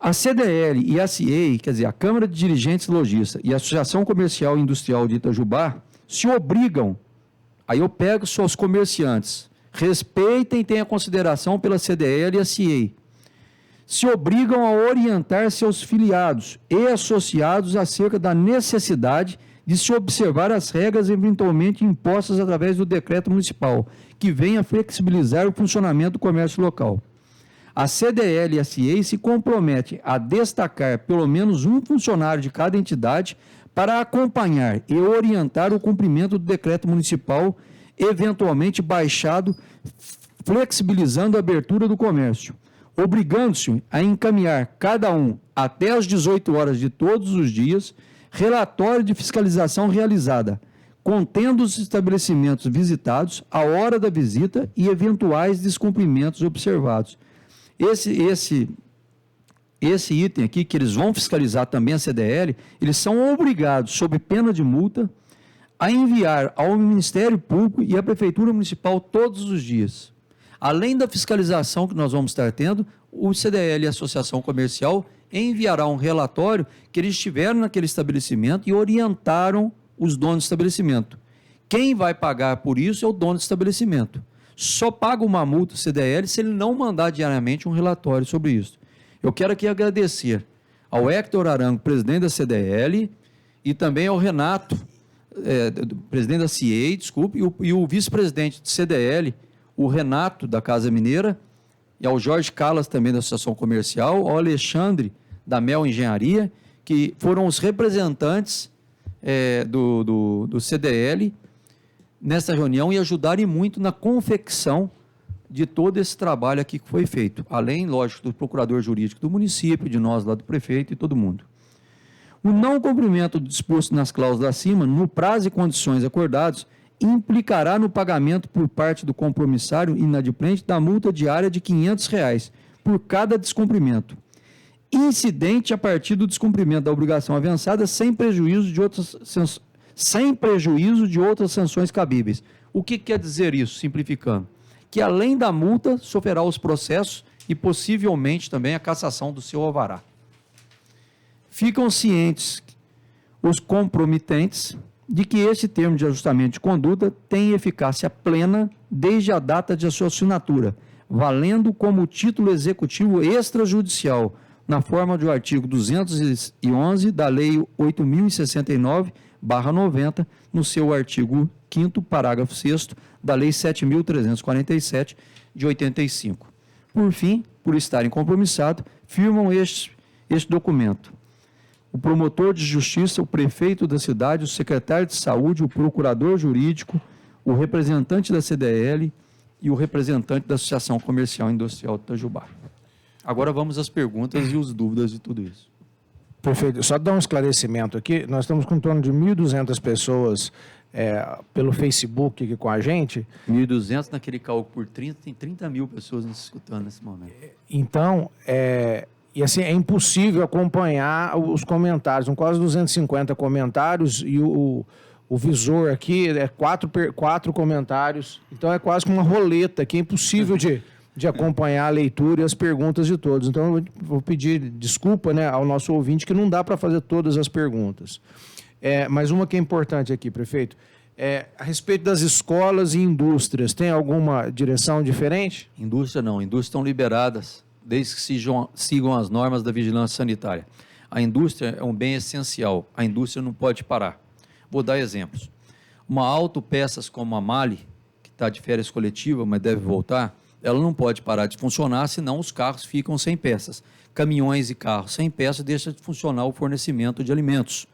A CDL e a CIEI, quer dizer, a Câmara de Dirigentes Lojistas e a Associação Comercial e Industrial de Itajubá, se obrigam, aí eu pego seus comerciantes, respeitem e tenham consideração pela CDL e a CIEI. Se obrigam a orientar seus filiados e associados acerca da necessidade de se observar as regras eventualmente impostas através do decreto municipal, que venha flexibilizar o funcionamento do comércio local. A CDL e a CIEI se comprometem a destacar pelo menos um funcionário de cada entidade para acompanhar e orientar o cumprimento do decreto municipal eventualmente baixado, flexibilizando a abertura do comércio, obrigando-se a encaminhar cada um, até às 18 horas de todos os dias, relatório de fiscalização realizada, contendo os estabelecimentos visitados, a hora da visita e eventuais descumprimentos observados. Esse item aqui, que eles vão fiscalizar também a CDL, eles são obrigados, sob pena de multa, a enviar ao Ministério Público e à Prefeitura Municipal todos os dias. Além da fiscalização que nós vamos estar tendo, o CDL e a Associação Comercial enviará um relatório que eles estiveram naquele estabelecimento e orientaram os donos do estabelecimento. Quem vai pagar por isso é o dono do estabelecimento. Só paga uma multa CDL se ele não mandar diariamente um relatório sobre isso. Eu quero aqui agradecer ao Héctor Arango, presidente da CDL, e também ao Renato, presidente da CIEI, desculpe, e o vice-presidente do CDL, o Renato, da Casa Mineira, e ao Jorge Calas, também da Associação Comercial, ao Alexandre, da Mel Engenharia, que foram os representantes do CDL nessa reunião e ajudarem muito na confecção de todo esse trabalho aqui que foi feito, além, lógico, do procurador jurídico do município, de nós lá do prefeito e todo mundo. O não cumprimento do disposto nas cláusulas acima, no prazo e condições acordados, implicará no pagamento por parte do compromissário inadimplente da multa diária de R$ 500 por cada descumprimento, incidente a partir do descumprimento da obrigação avançada sem prejuízo de outras sanções cabíveis. O que quer dizer isso, simplificando? Que além da multa, sofrerá os processos e possivelmente também a cassação do seu alvará. Ficam cientes os comprometentes de que este termo de ajustamento de conduta tem eficácia plena desde a data de sua assinatura, valendo como título executivo extrajudicial, na forma do artigo 211 da Lei 8.069/90, no seu artigo 5º, parágrafo 6º, da Lei 7.347, de 85. Por fim, por estarem compromissados, firmam este documento: o promotor de justiça, o prefeito da cidade, o secretário de saúde, o procurador jurídico, o representante da CDL e o representante da Associação Comercial e Industrial de Itajubá. Agora vamos às perguntas e as dúvidas de tudo isso. Perfeito. Só dar um esclarecimento aqui, nós estamos com em torno de 1.200 pessoas pelo Facebook aqui com a gente. 1.200 naquele cálculo por 30, tem 30 mil pessoas nos escutando nesse momento. Então, e assim, é impossível acompanhar os comentários, são quase 250 comentários e o visor aqui é quatro comentários, então é quase como uma roleta que é impossível de acompanhar a leitura e as perguntas de todos. Então, eu vou pedir desculpa, né, ao nosso ouvinte que não dá para fazer todas as perguntas. Mas uma que é importante aqui, prefeito, a respeito das escolas e indústrias, tem alguma direção diferente? Indústria não, indústrias estão liberadas, desde que sigam as normas da vigilância sanitária. A indústria é um bem essencial, a indústria não pode parar. Vou dar exemplos. Uma autopeças como a Mali, que está de férias coletiva, mas deve voltar, ela não pode parar de funcionar, senão os carros ficam sem peças. Caminhões e carros sem peças deixa de funcionar o fornecimento de alimentos.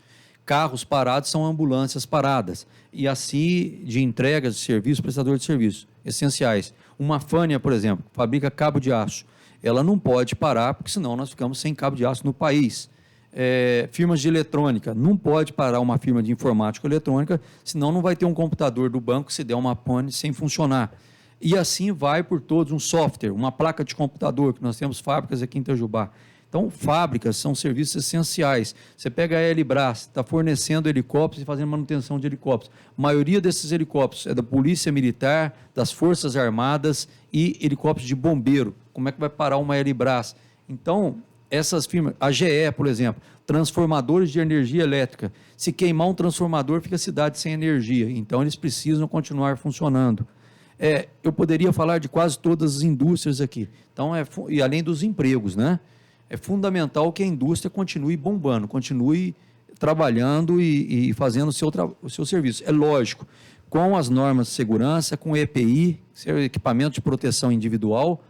Carros parados são ambulâncias paradas. E assim de entregas de serviços, prestador de serviços essenciais. Uma Fânia, por exemplo, fabrica cabo de aço. Ela não pode parar, porque senão nós ficamos sem cabo de aço no país. Firmas de eletrônica, não pode parar uma firma de informática eletrônica, senão não vai ter um computador do banco se der uma pane sem funcionar. E assim vai por todos, um software, uma placa de computador, que nós temos fábricas aqui em Itajubá. Então, fábricas são serviços essenciais. Você pega a Helibras, está fornecendo helicópteros e fazendo manutenção de helicópteros. A maioria desses helicópteros é da Polícia Militar, das Forças Armadas e helicópteros de bombeiro. Como é que vai parar uma Helibras? Então, essas firmas, a GE, por exemplo, transformadores de energia elétrica. Se queimar um transformador, fica a cidade sem energia. Então, eles precisam continuar funcionando. Eu poderia falar de quase todas as indústrias aqui. Então, e além dos empregos, né? É fundamental que a indústria continue bombando, continue trabalhando e fazendo o seu serviço. É lógico, com as normas de segurança, com o EPI, equipamento de proteção individual,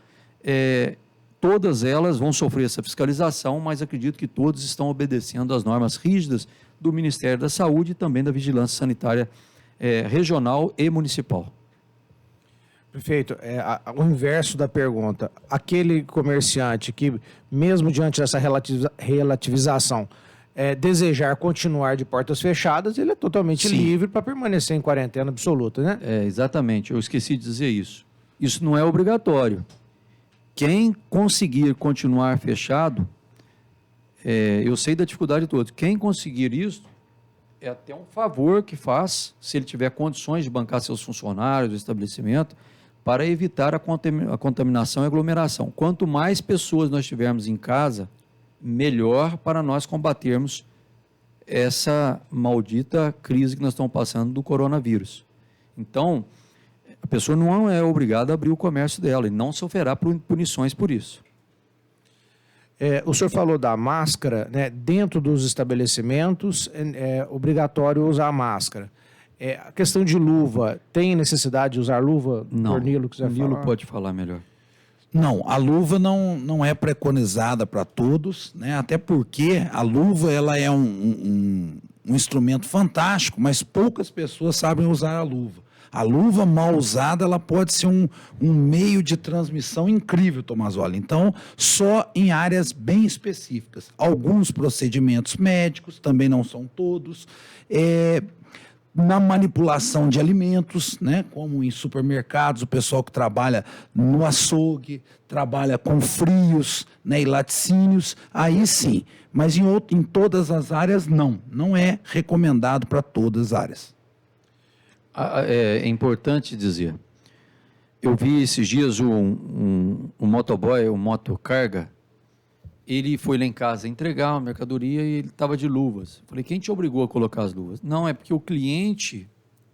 todas elas vão sofrer essa fiscalização, mas acredito que todos estão obedecendo às normas rígidas do Ministério da Saúde e também da Vigilância Sanitária regional e municipal. Prefeito, o inverso da pergunta. Aquele comerciante que, mesmo diante dessa relativização, desejar continuar de portas fechadas, ele é totalmente livre para permanecer em quarentena absoluta, né? Exatamente, eu esqueci de dizer isso. Isso não é obrigatório. Quem conseguir continuar fechado, eu sei da dificuldade de todos, quem conseguir isso, é até um favor que faz, se ele tiver condições de bancar seus funcionários, o estabelecimento, para evitar a contaminação e aglomeração. Quanto mais pessoas nós tivermos em casa, melhor para nós combatermos essa maldita crise que nós estamos passando do coronavírus. Então, a pessoa não é obrigada a abrir o comércio dela e não sofrerá punições por isso. O senhor falou da máscara, né? Dentro dos estabelecimentos é obrigatório usar a máscara. A questão de luva, tem necessidade de usar luva? Não, Nilo quiser falar. Nilo pode falar melhor. Não, a luva não é preconizada para todos, né? Até porque a luva ela é um instrumento fantástico, mas poucas pessoas sabem usar a luva. A luva mal usada ela pode ser um meio de transmissão incrível, Tomazoli. Então, só em áreas bem específicas. Alguns procedimentos médicos, também não são todos. Na manipulação de alimentos, né, como em supermercados, o pessoal que trabalha no açougue, trabalha com frios, né, e laticínios, aí sim. Mas em todas as áreas, não é recomendado para todas as áreas. É importante dizer, eu vi esses dias um motoboy, um motocarga, ele foi lá em casa entregar uma mercadoria e ele estava de luvas. Falei, quem te obrigou a colocar as luvas? Não, é porque o cliente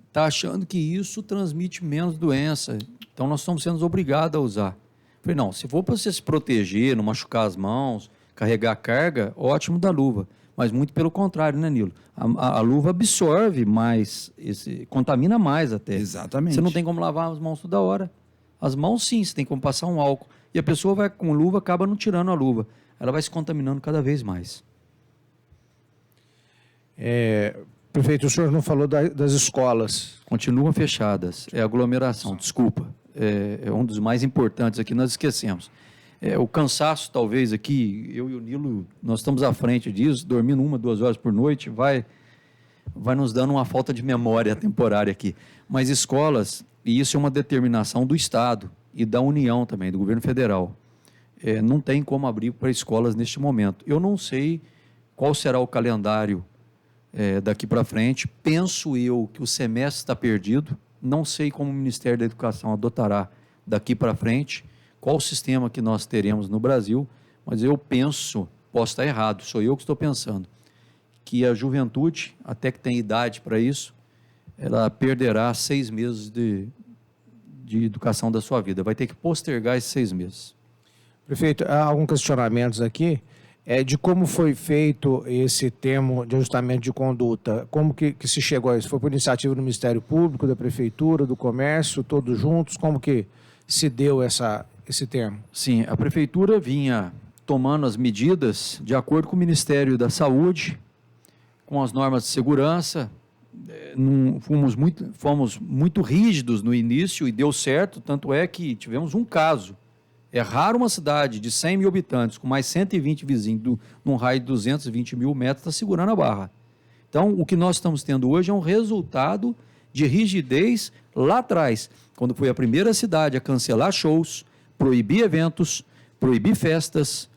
está achando que isso transmite menos doença, então nós estamos sendo obrigados a usar. Falei, não, se for para você se proteger, não machucar as mãos, carregar a carga, ótimo da luva. Mas muito pelo contrário, né, Nilo? A luva absorve mais, contamina mais até. Exatamente. Você não tem como lavar as mãos toda hora. As mãos sim, você tem como passar um álcool. E a pessoa vai com luva, acaba não tirando a luva. Ela vai se contaminando cada vez mais. Prefeito, o senhor não falou das escolas. Continuam fechadas. É aglomeração, desculpa. É um dos mais importantes aqui, nós esquecemos. O cansaço, talvez, aqui, eu e o Nilo, nós estamos à frente disso, dormindo 1, 2 horas por noite, vai nos dando uma falta de memória temporária aqui. Mas escolas, e isso é uma determinação do Estado e da União também, do governo federal, não tem como abrir para escolas neste momento. Eu não sei qual será o calendário daqui para frente, penso eu que o semestre está perdido, não sei como o Ministério da Educação adotará daqui para frente, qual o sistema que nós teremos no Brasil, mas eu penso, posso estar errado, sou eu que estou pensando, que a juventude, até que tem idade para isso, ela perderá 6 meses de educação da sua vida, vai ter que postergar esses 6 meses. Prefeito, há alguns questionamentos aqui de como foi feito esse termo de ajustamento de conduta, como que se chegou a isso? Foi por iniciativa do Ministério Público, da Prefeitura, do Comércio, todos juntos, como que se deu esse termo? Sim, a Prefeitura vinha tomando as medidas de acordo com o Ministério da Saúde, com as normas de segurança, fomos muito rígidos no início e deu certo, tanto é que tivemos um caso. É raro uma cidade de 100 mil habitantes, com mais 120 vizinhos, num raio de 220 mil metros, está segurando a barra. Então, o que nós estamos tendo hoje é um resultado de rigidez lá atrás, quando foi a primeira cidade a cancelar shows, proibir eventos, proibir festas,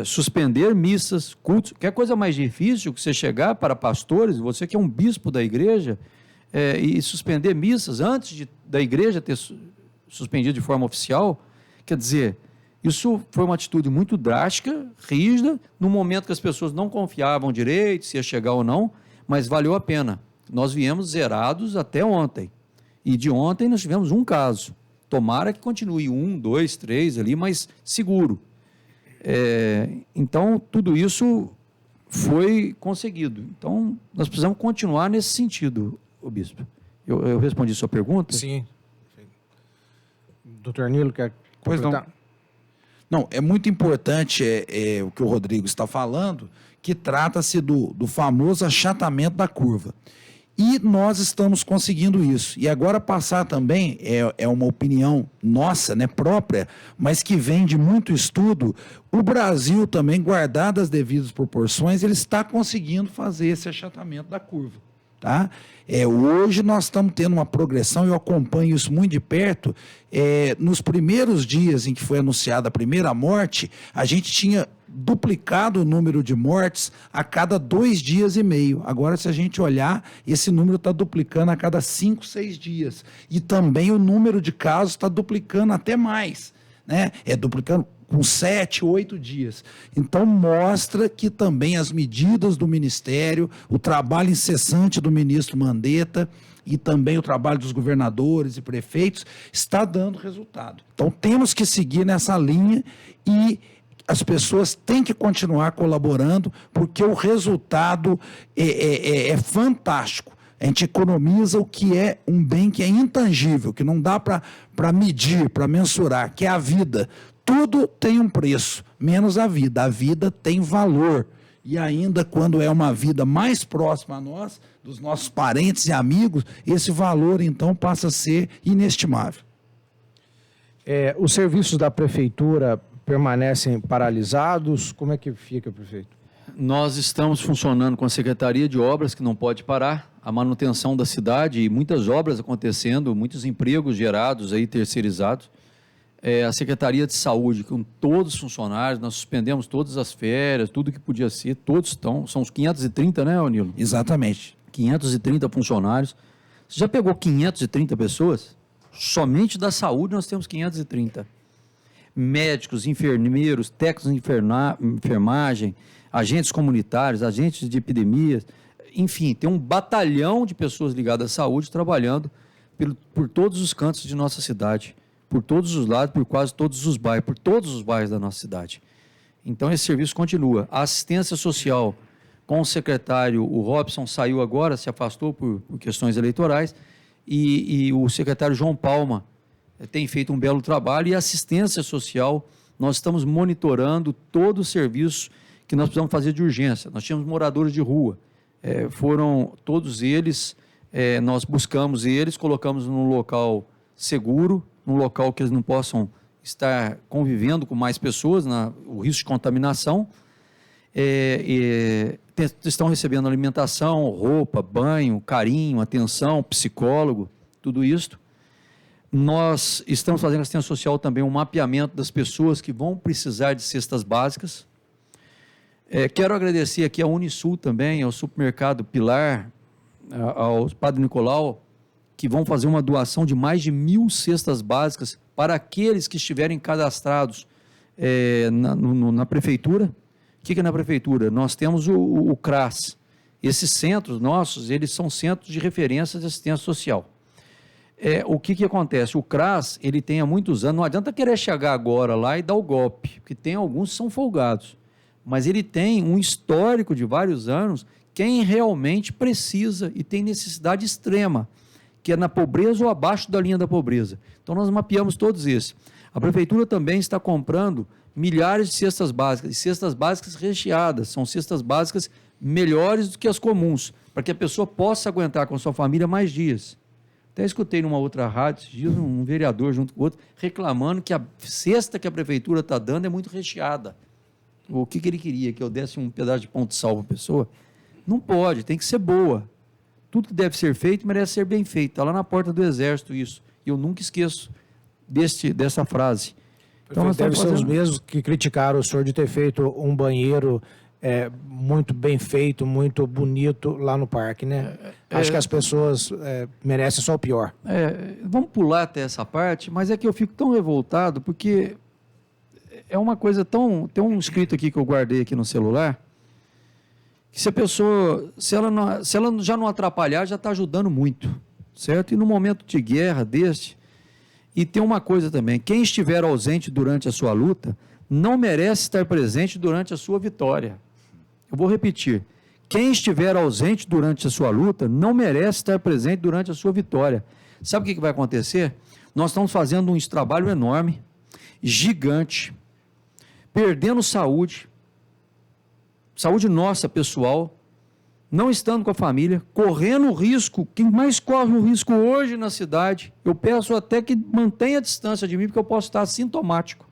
suspender missas, cultos. Que é coisa mais difícil que você chegar para pastores, você que é um bispo da igreja, e suspender missas antes da igreja ter suspendido de forma oficial. Quer dizer, isso foi uma atitude muito drástica, rígida, no momento que as pessoas não confiavam direito, se ia chegar ou não, mas valeu a pena. Nós viemos zerados até ontem. E de ontem nós tivemos um caso. Tomara que continue 1, 2, 3 ali, mas seguro. Então, tudo isso foi conseguido. Então, nós precisamos continuar nesse sentido, o bispo. Eu respondi a sua pergunta? Sim. Doutor Nilo, quer Pois não. Não, é muito importante o que o Rodrigo está falando, que trata-se do famoso achatamento da curva. E nós estamos conseguindo isso. E agora passar também, é uma opinião nossa, né, própria, mas que vem de muito estudo, o Brasil também, guardado as devidas proporções, ele está conseguindo fazer esse achatamento da curva. Tá? Hoje nós estamos tendo uma progressão, eu acompanho isso muito de perto. Nos primeiros dias em que foi anunciada a primeira morte, a gente tinha duplicado o número de mortes a cada 2 dias e meio. Agora, se a gente olhar, esse número está duplicando a cada 5, 6 dias. E também o número de casos está duplicando até mais, né? Duplicando com 7, 8 dias. Então, mostra que também as medidas do Ministério, o trabalho incessante do ministro Mandetta e também o trabalho dos governadores e prefeitos está dando resultado. Então, temos que seguir nessa linha e as pessoas têm que continuar colaborando, porque o resultado é fantástico. A gente economiza o que é um bem que é intangível, que não dá para medir, para mensurar, que é a vida. Tudo tem um preço, menos a vida. A vida tem valor. E ainda quando é uma vida mais próxima a nós, dos nossos parentes e amigos, esse valor, então, passa a ser inestimável. Os serviços da Prefeitura permanecem paralisados? Como é que fica, prefeito? Nós estamos funcionando com a Secretaria de Obras, que não pode parar, a manutenção da cidade e muitas obras acontecendo, muitos empregos gerados aí, terceirizados. A Secretaria de Saúde, com todos os funcionários, nós suspendemos todas as férias, tudo que podia ser, todos estão, são os 530, né, Nilo? Exatamente. 530 funcionários. Você já pegou 530 pessoas? Somente da saúde nós temos 530. médicos, enfermeiros, técnicos de enfermagem, agentes comunitários, agentes de epidemias, enfim, tem um batalhão de pessoas ligadas à saúde trabalhando por todos os cantos de nossa cidade, por todos os lados, por quase todos os bairros, por todos os bairros da nossa cidade. Então, esse serviço continua. A assistência social com o secretário, o Robson saiu agora, se afastou por questões eleitorais, e o secretário João Palma tem feito um belo trabalho. E a assistência social, nós estamos monitorando todo o serviço que nós precisamos fazer de urgência. Nós tínhamos moradores de rua, foram todos eles, nós buscamos eles, colocamos num local seguro, num local que eles não possam estar convivendo com mais pessoas, o risco de contaminação, estão recebendo alimentação, roupa, banho, carinho, atenção, psicólogo, tudo isso. Nós estamos fazendo assistência social também, um mapeamento das pessoas que vão precisar de cestas básicas. Quero agradecer aqui ao Unisul também, ao Supermercado Pilar, ao Padre Nicolau, que vão fazer uma doação de mais de 1.000 cestas básicas para aqueles que estiverem cadastrados na prefeitura. O que é na prefeitura? Nós temos o CRAS. Esses centros nossos, eles são centros de referência de assistência social. O que acontece? O CRAS, ele tem há muitos anos, não adianta querer chegar agora lá e dar o golpe, porque tem alguns que são folgados, mas ele tem um histórico de vários anos, quem realmente precisa e tem necessidade extrema, que é na pobreza ou abaixo da linha da pobreza. Então, nós mapeamos todos esses. A prefeitura também está comprando milhares de cestas básicas, e cestas básicas recheadas, são cestas básicas melhores do que as comuns, para que a pessoa possa aguentar com a sua família mais dias. Até escutei numa outra rádio, esses dias, um vereador junto com o outro, reclamando que a cesta que a prefeitura está dando é muito recheada. O que ele queria? Que eu desse um pedaço de pão de sal para a pessoa? Não pode, tem que ser boa. Tudo que deve ser feito merece ser bem feito. Está lá na porta do Exército isso. E eu nunca esqueço dessa frase. Então, nós deve ser os mesmos que criticaram o senhor de ter feito um banheiro muito bem feito, muito bonito lá no parque, né? Acho que as pessoas merecem só o pior. Vamos pular até essa parte, mas é que eu fico tão revoltado, porque é uma coisa tão... Tem um escrito aqui que eu guardei aqui no celular, que se a pessoa, se ela já não atrapalhar, já está ajudando muito, certo? E no momento de guerra deste, e tem uma coisa também, quem estiver ausente durante a sua luta, não merece estar presente durante a sua vitória. Eu vou repetir, quem estiver ausente durante a sua luta, não merece estar presente durante a sua vitória. Sabe o que vai acontecer? Nós estamos fazendo um trabalho enorme, gigante, perdendo saúde nossa, pessoal, não estando com a família, correndo risco. Quem mais corre o risco hoje na cidade, eu peço até que mantenha a distância de mim, porque eu posso estar assintomático.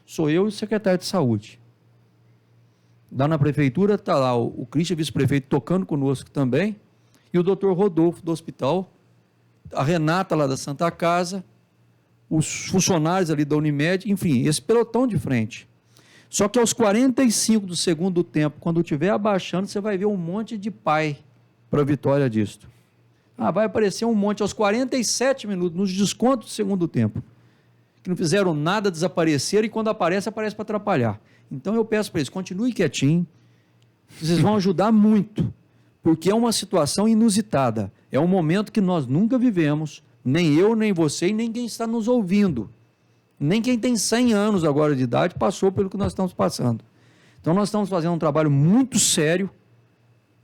Sou eu e o secretário de saúde. Lá na prefeitura está lá o Christian, vice-prefeito, tocando conosco também, e o doutor Rodolfo do hospital, a Renata lá da Santa Casa, os funcionários ali da Unimed, enfim, esse pelotão de frente. Só que aos 45 do segundo tempo, quando estiver abaixando, você vai ver um monte de pai para a vitória disto. Vai aparecer um monte aos 47 minutos, nos descontos do segundo tempo, que não fizeram nada, desapareceram, e quando aparece para atrapalhar. Então eu peço para eles, continue quietinho, vocês vão ajudar muito, porque é uma situação inusitada, é um momento que nós nunca vivemos, nem eu, nem você, e nem quem está nos ouvindo. Nem quem tem 100 anos agora de idade passou pelo que nós estamos passando. Então, nós estamos fazendo um trabalho muito sério,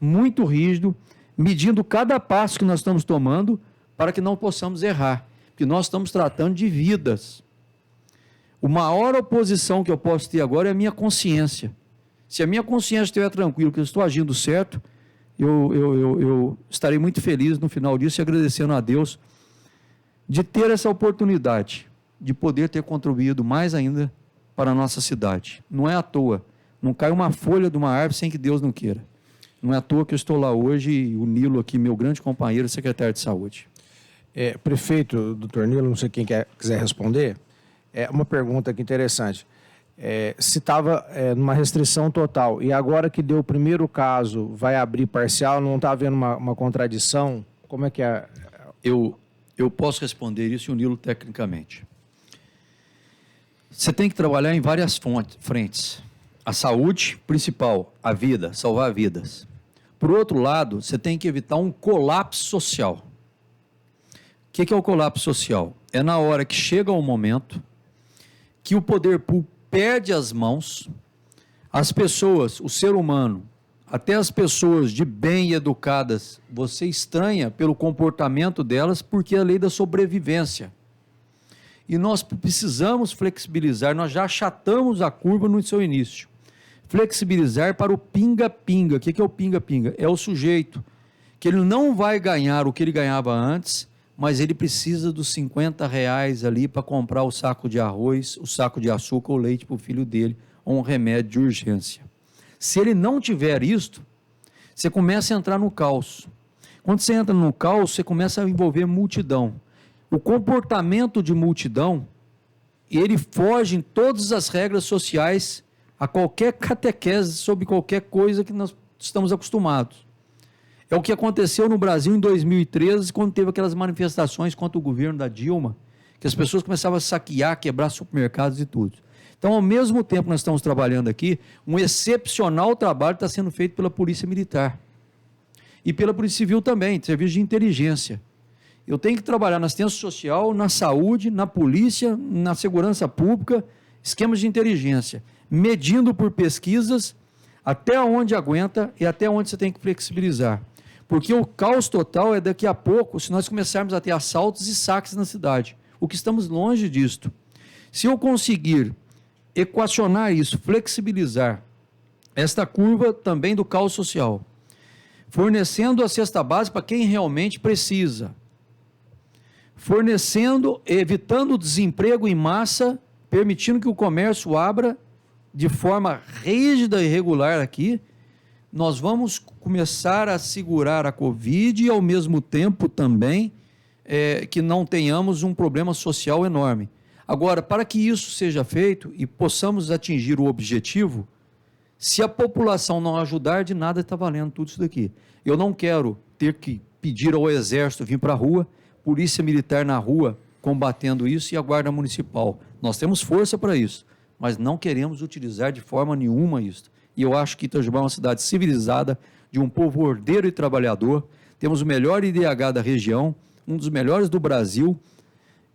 muito rígido, medindo cada passo que nós estamos tomando para que não possamos errar, porque nós estamos tratando de vidas. A maior oposição que eu posso ter agora é a minha consciência. Se a minha consciência estiver tranquila, que eu estou agindo certo, eu estarei muito feliz no final disso e agradecendo a Deus de ter essa oportunidade, de poder ter contribuído mais ainda para a nossa cidade. Não é à toa, não cai uma folha de uma árvore sem que Deus não queira. Não é à toa que eu estou lá hoje, e o Nilo aqui, meu grande companheiro, secretário de saúde. Prefeito, doutor Nilo, não sei quem quiser responder, uma pergunta aqui interessante. Se estava numa restrição total, e agora que deu o primeiro caso, vai abrir parcial, não está havendo uma contradição? Como é que é? Eu posso responder isso e o Nilo tecnicamente. Você tem que trabalhar em várias frentes. A saúde, principal, a vida, salvar vidas. Por outro lado, você tem que evitar um colapso social. O que é o colapso social? É na hora que chega um momento que o poder público perde as mãos, as pessoas, o ser humano, até as pessoas de bem e educadas, você estranha pelo comportamento delas, porque é a lei da sobrevivência. E nós precisamos flexibilizar, nós já achatamos a curva no seu início. Flexibilizar para o pinga-pinga. O que é o pinga-pinga? É o sujeito que ele não vai ganhar o que ele ganhava antes, mas ele precisa dos R$50 ali para comprar o saco de arroz, o saco de açúcar ou leite para o filho dele, ou um remédio de urgência. Se ele não tiver isto, você começa a entrar no caos. Quando você entra no caos, você começa a envolver multidão. O comportamento de multidão, ele foge em todas as regras sociais a qualquer catequese sobre qualquer coisa que nós estamos acostumados. É o que aconteceu no Brasil em 2013, quando teve aquelas manifestações contra o governo da Dilma, que as pessoas começavam a saquear, quebrar supermercados e tudo. Então, ao mesmo tempo que nós estamos trabalhando aqui, um excepcional trabalho está sendo feito pela Polícia Militar. E pela Polícia Civil também, serviço de inteligência. Eu tenho que trabalhar na assistência social, na saúde, na polícia, na segurança pública, esquemas de inteligência, medindo por pesquisas até onde aguenta e até onde você tem que flexibilizar. Porque o caos total é daqui a pouco, se nós começarmos a ter assaltos e saques na cidade. O que estamos longe disto. Se eu conseguir equacionar isso, flexibilizar esta curva também do caos social, fornecendo a cesta básica para quem realmente precisa, fornecendo, evitando o desemprego em massa, permitindo que o comércio abra de forma rígida e regular aqui, nós vamos começar a segurar a Covid e, ao mesmo tempo, também que não tenhamos um problema social enorme. Agora, para que isso seja feito e possamos atingir o objetivo, se a população não ajudar, de nada está valendo tudo isso daqui. Eu não quero ter que pedir ao Exército vir para a rua, Polícia Militar na rua combatendo isso e a Guarda Municipal. Nós temos força para isso, mas não queremos utilizar de forma nenhuma isso. E eu acho que Itajubá é uma cidade civilizada, de um povo ordeiro e trabalhador, temos o melhor IDH da região, um dos melhores do Brasil,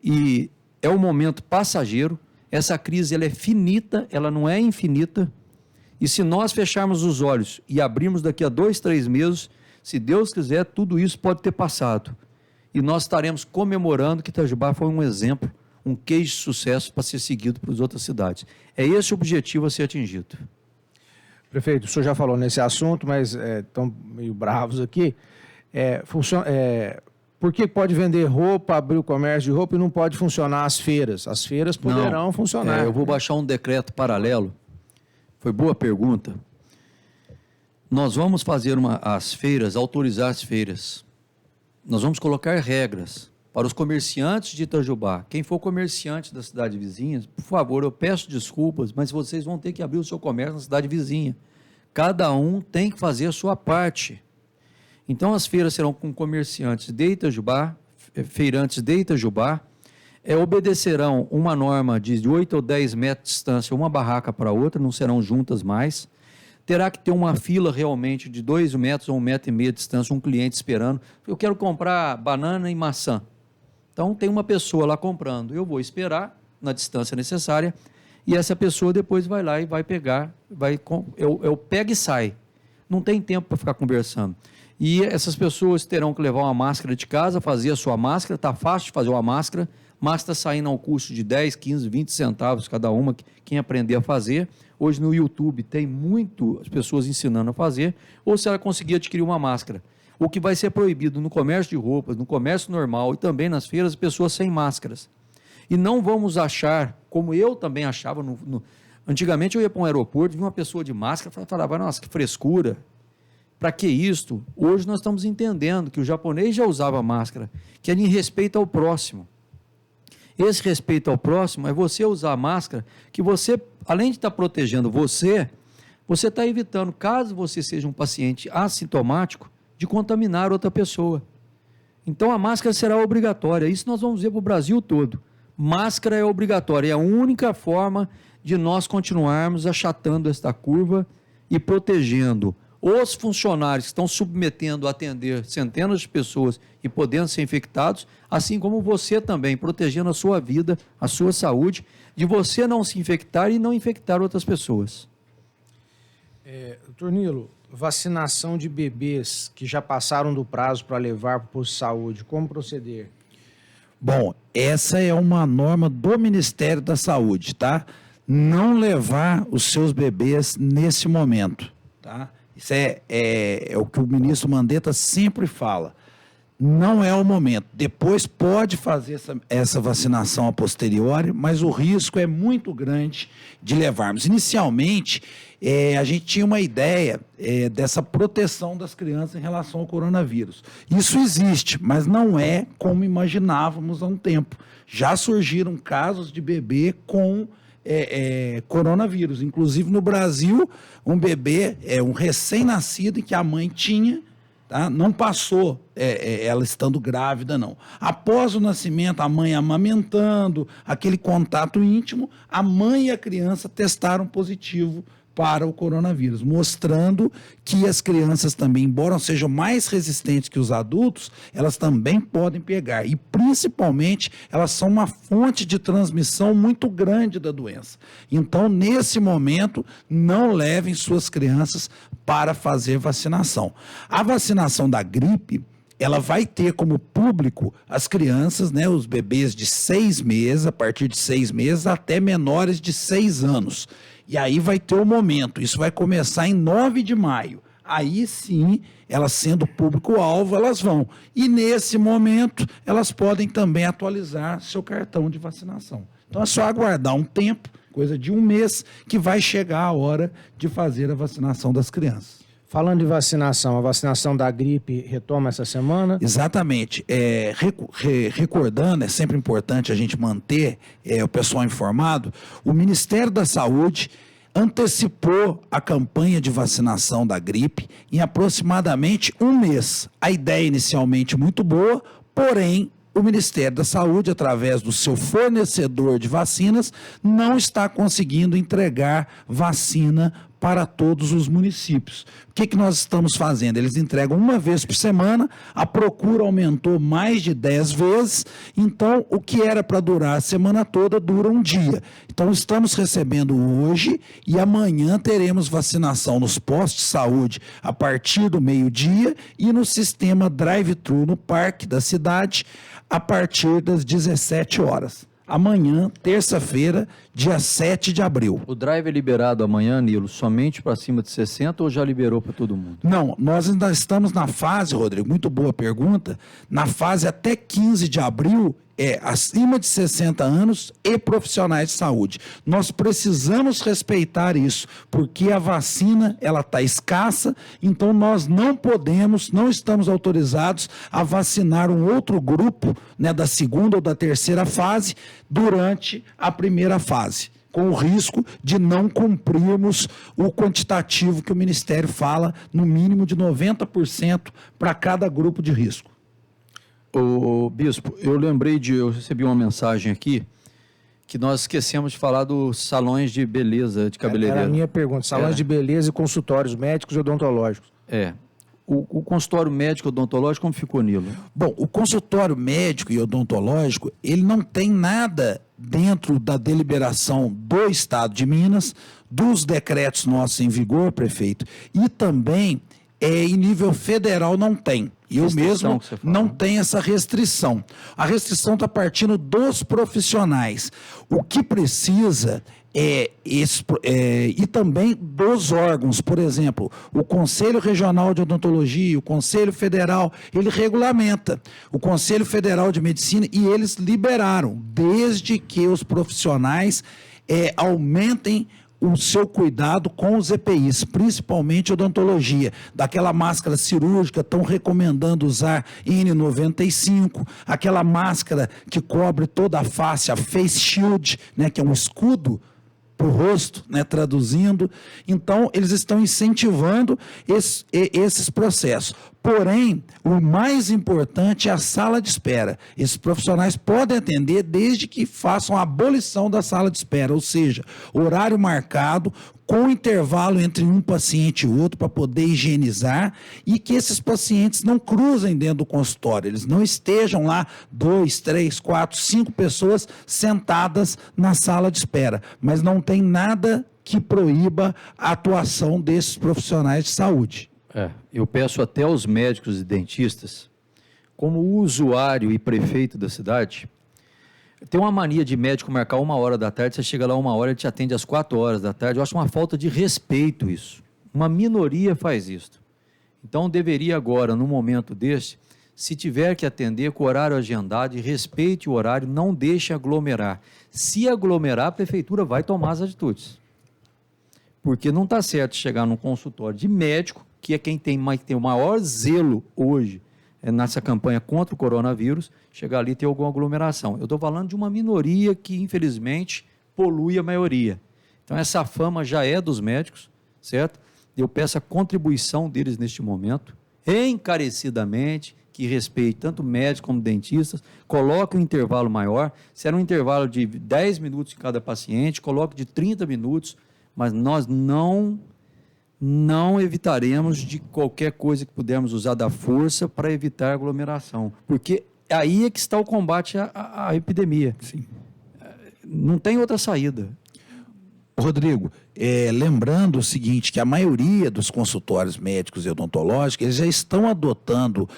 e é um momento passageiro. Essa crise ela é finita, ela não é infinita, e se nós fecharmos os olhos e abrirmos daqui a 2, 3 meses, se Deus quiser, tudo isso pode ter passado. E nós estaremos comemorando que Itajubá foi um exemplo, um case de sucesso para ser seguido para as outras cidades. É esse o objetivo a ser atingido. Prefeito, o senhor já falou nesse assunto, mas estão meio bravos aqui. Por que pode vender roupa, abrir o comércio de roupa e não pode funcionar as feiras? As feiras poderão funcionar. Eu vou baixar um decreto paralelo. Foi boa pergunta. Nós vamos fazer as feiras, autorizar as feiras. Nós vamos colocar regras para os comerciantes de Itajubá. Quem for comerciante da cidade vizinha, por favor, eu peço desculpas, mas vocês vão ter que abrir o seu comércio na cidade vizinha. Cada um tem que fazer a sua parte. Então, as feiras serão com comerciantes de Itajubá, feirantes de Itajubá, obedecerão uma norma de 8 ou 10 metros de distância, uma barraca para outra, não serão juntas mais. Terá que ter uma fila realmente de 2 metros ou 1,5 metro de distância, um cliente esperando. Eu quero comprar banana e maçã. Então, tem uma pessoa lá comprando. Eu vou esperar na distância necessária e essa pessoa depois vai lá e vai pegar. Eu pego e sai. Não tem tempo para ficar conversando. E essas pessoas terão que levar uma máscara de casa, fazer a sua máscara. Está fácil de fazer uma máscara. Máscara está saindo ao custo de 10, 15, 20 centavos cada uma, quem aprender a fazer. Hoje no YouTube tem muitas pessoas ensinando a fazer, ou se ela conseguir adquirir uma máscara. O que vai ser proibido no comércio de roupas, no comércio normal e também nas feiras, pessoas sem máscaras. E não vamos achar, como eu também achava, antigamente eu ia para um aeroporto, vi uma pessoa de máscara e falava, nossa, que frescura, para que isto? Hoje nós estamos entendendo que o japonês já usava máscara, que é em respeito ao próximo. Esse respeito ao próximo é você usar a máscara, que você, além de estar protegendo você está evitando, caso você seja um paciente assintomático, de contaminar outra pessoa. Então a máscara será obrigatória. Isso nós vamos ver para o Brasil todo. máscara é obrigatória. É a única forma de nós continuarmos achatando esta curva e protegendo os funcionários que estão submetendo a atender centenas de pessoas e podendo ser infectados, assim como você também, protegendo a sua vida, a sua saúde, de você não se infectar e não infectar outras pessoas. Doutor Nilo, vacinação de bebês que já passaram do prazo para levar para o posto de saúde, como proceder? Bom, essa é uma norma do Ministério da Saúde, tá? Não levar os seus bebês nesse momento, tá? Isso é o que o ministro Mandetta sempre fala. Não é o momento. Depois pode fazer essa vacinação a posteriori, mas o risco é muito grande de levarmos. Inicialmente, a gente tinha uma ideia dessa proteção das crianças em relação ao coronavírus. Isso existe, mas não é como imaginávamos há um tempo. Já surgiram casos de bebê com coronavírus. Inclusive no Brasil, um bebê, um recém-nascido em que a mãe tinha, tá? Não passou ela estando grávida, não. Após o nascimento, a mãe amamentando, aquele contato íntimo, a mãe e a criança testaram positivo para o coronavírus, mostrando que as crianças também, embora sejam mais resistentes que os adultos, elas também podem pegar e, principalmente, elas são uma fonte de transmissão muito grande da doença. Então, nesse momento, não levem suas crianças para fazer vacinação. A vacinação da gripe, ela vai ter como público as crianças, né, os bebês de 6 meses, a partir de 6 meses, até menores de 6 anos. E aí vai ter o momento, isso vai começar em 9 de maio. Aí sim, elas sendo público-alvo, elas vão. E nesse momento, elas podem também atualizar seu cartão de vacinação. Então é só aguardar um tempo, coisa de um mês, que vai chegar a hora de fazer a vacinação das crianças. Falando de vacinação, a vacinação da gripe retoma essa semana? Exatamente. Recordando, é sempre importante a gente manter o pessoal informado, o Ministério da Saúde antecipou a campanha de vacinação da gripe em aproximadamente um mês. A ideia inicialmente muito boa, porém, o Ministério da Saúde, através do seu fornecedor de vacinas, não está conseguindo entregar vacina para todos os municípios. O que nós estamos fazendo? Eles entregam uma vez por semana, a procura aumentou mais de 10 vezes, então o que era para durar a semana toda dura um dia. Então estamos recebendo hoje e amanhã teremos vacinação nos postos de saúde a partir do meio-dia e no sistema drive-thru no parque da cidade a partir das 17 horas. Amanhã, terça-feira, dia 7 de abril. O drive é liberado amanhã, Nilo, somente para cima de 60 ou já liberou para todo mundo? Não, nós ainda estamos na fase, Rodrigo, muito boa pergunta, na fase até 15 de abril, acima de 60 anos e profissionais de saúde. Nós precisamos respeitar isso, porque a vacina, ela está escassa, então nós não podemos, não estamos autorizados a vacinar um outro grupo, né, da segunda ou da terceira fase, durante a primeira fase, com o risco de não cumprirmos o quantitativo que o Ministério fala, no mínimo de 90% para cada grupo de risco. Ô, Bispo, eu recebi uma mensagem aqui que nós esquecemos de falar dos salões de beleza, de cabeleireiro. Era a minha pergunta, salões de beleza e consultórios médicos e odontológicos. O consultório médico odontológico, como ficou, Nilo? Bom, o consultório médico e odontológico, ele não tem nada dentro da deliberação do Estado de Minas, dos decretos nossos em vigor, prefeito, e também em nível federal não tem. E eu mesmo não tenho essa restrição. A restrição está partindo dos profissionais. O que precisa e também dos órgãos, por exemplo, o Conselho Regional de Odontologia, o Conselho Federal, ele regulamenta. O Conselho Federal de Medicina, e eles liberaram, desde que os profissionais aumentem o seu cuidado com os EPIs, principalmente odontologia, daquela máscara cirúrgica, estão recomendando usar N95, aquela máscara que cobre toda a face, a face shield, né, que é um escudo para o rosto, né, traduzindo. Então, eles estão incentivando esses processos. Porém, o mais importante é a sala de espera. Esses profissionais podem atender desde que façam a abolição da sala de espera, ou seja, horário marcado, com intervalo entre um paciente e outro para poder higienizar e que esses pacientes não cruzem dentro do consultório, eles não estejam lá 2, 3, 4, 5 pessoas sentadas na sala de espera, mas não tem nada que proíba a atuação desses profissionais de saúde. Eu peço até aos médicos e dentistas, como usuário e prefeito da cidade, tem uma mania de médico marcar 1h da tarde, você chega lá 1h, ele te atende às 4h da tarde. Eu acho uma falta de respeito isso. Uma minoria faz isso. Então, deveria agora, no momento deste, se tiver que atender com horário agendado, respeite o horário, não deixe aglomerar. Se aglomerar, a prefeitura vai tomar as atitudes. Porque não está certo chegar num consultório de médico, que é quem tem o maior zelo hoje nessa campanha contra o coronavírus, chegar ali e ter alguma aglomeração. Eu estou falando de uma minoria que, infelizmente, polui a maioria. Então, essa fama já é dos médicos, certo? Eu peço a contribuição deles neste momento, encarecidamente, que respeite tanto médicos como dentistas, coloque um intervalo maior, se era um intervalo de 10 minutos em cada paciente, coloque de 30 minutos, mas nós não evitaremos de qualquer coisa que pudermos usar da força para evitar a aglomeração, porque aí é que está o combate à epidemia. Sim. Não tem outra saída. Rodrigo, lembrando o seguinte, que a maioria dos consultórios médicos e odontológicos eles já estão adotando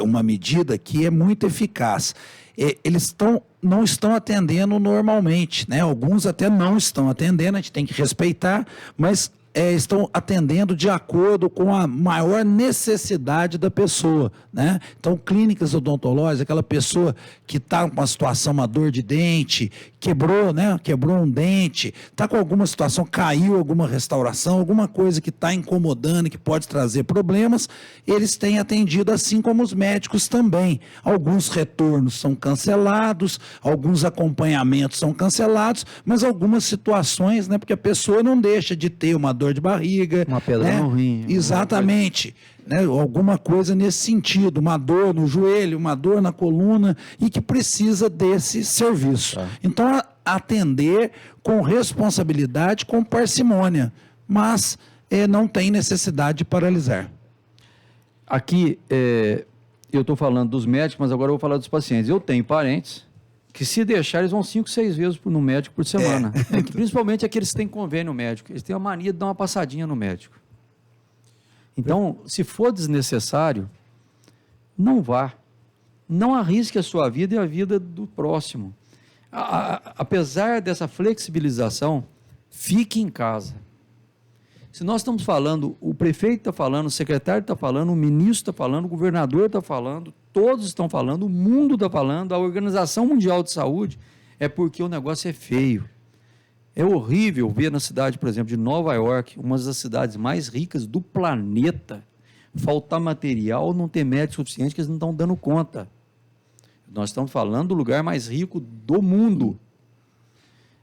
uma medida que é muito eficaz. Eles não estão atendendo normalmente, né? Alguns até não estão atendendo, a gente tem que respeitar, mas estão atendendo de acordo com a maior necessidade da pessoa, né? Então, clínicas odontológicas, aquela pessoa que está com uma situação, uma dor de dente, quebrou um dente, está com alguma situação, caiu alguma restauração, alguma coisa que está incomodando, que pode trazer problemas, eles têm atendido assim como os médicos também. Alguns retornos são cancelados, alguns acompanhamentos são cancelados, mas algumas situações, né? Porque a pessoa não deixa de ter uma dor de barriga, uma pedra no rim. Exatamente. Né, alguma coisa nesse sentido, uma dor no joelho, uma dor na coluna e que precisa desse serviço. Então, atender com responsabilidade, com parcimônia, mas não tem necessidade de paralisar. Aqui, eu estou falando dos médicos, mas agora eu vou falar dos pacientes. Eu tenho parentes que, se deixar, eles vão 5, 6 vezes no médico por semana. Principalmente aqueles que têm convênio médico. Eles têm a mania de dar uma passadinha no médico. Então, se for desnecessário, não vá. Não arrisque a sua vida e a vida do próximo. Apesar dessa flexibilização, fique em casa. Se nós estamos falando, o prefeito está falando, o secretário está falando, o ministro está falando, o governador está falando, todos estão falando, o mundo está falando, a Organização Mundial de Saúde, é porque o negócio é feio. É horrível ver na cidade, por exemplo, de Nova York, uma das cidades mais ricas do planeta, faltar material, não ter médico suficiente, que eles não estão dando conta. Nós estamos falando do lugar mais rico do mundo.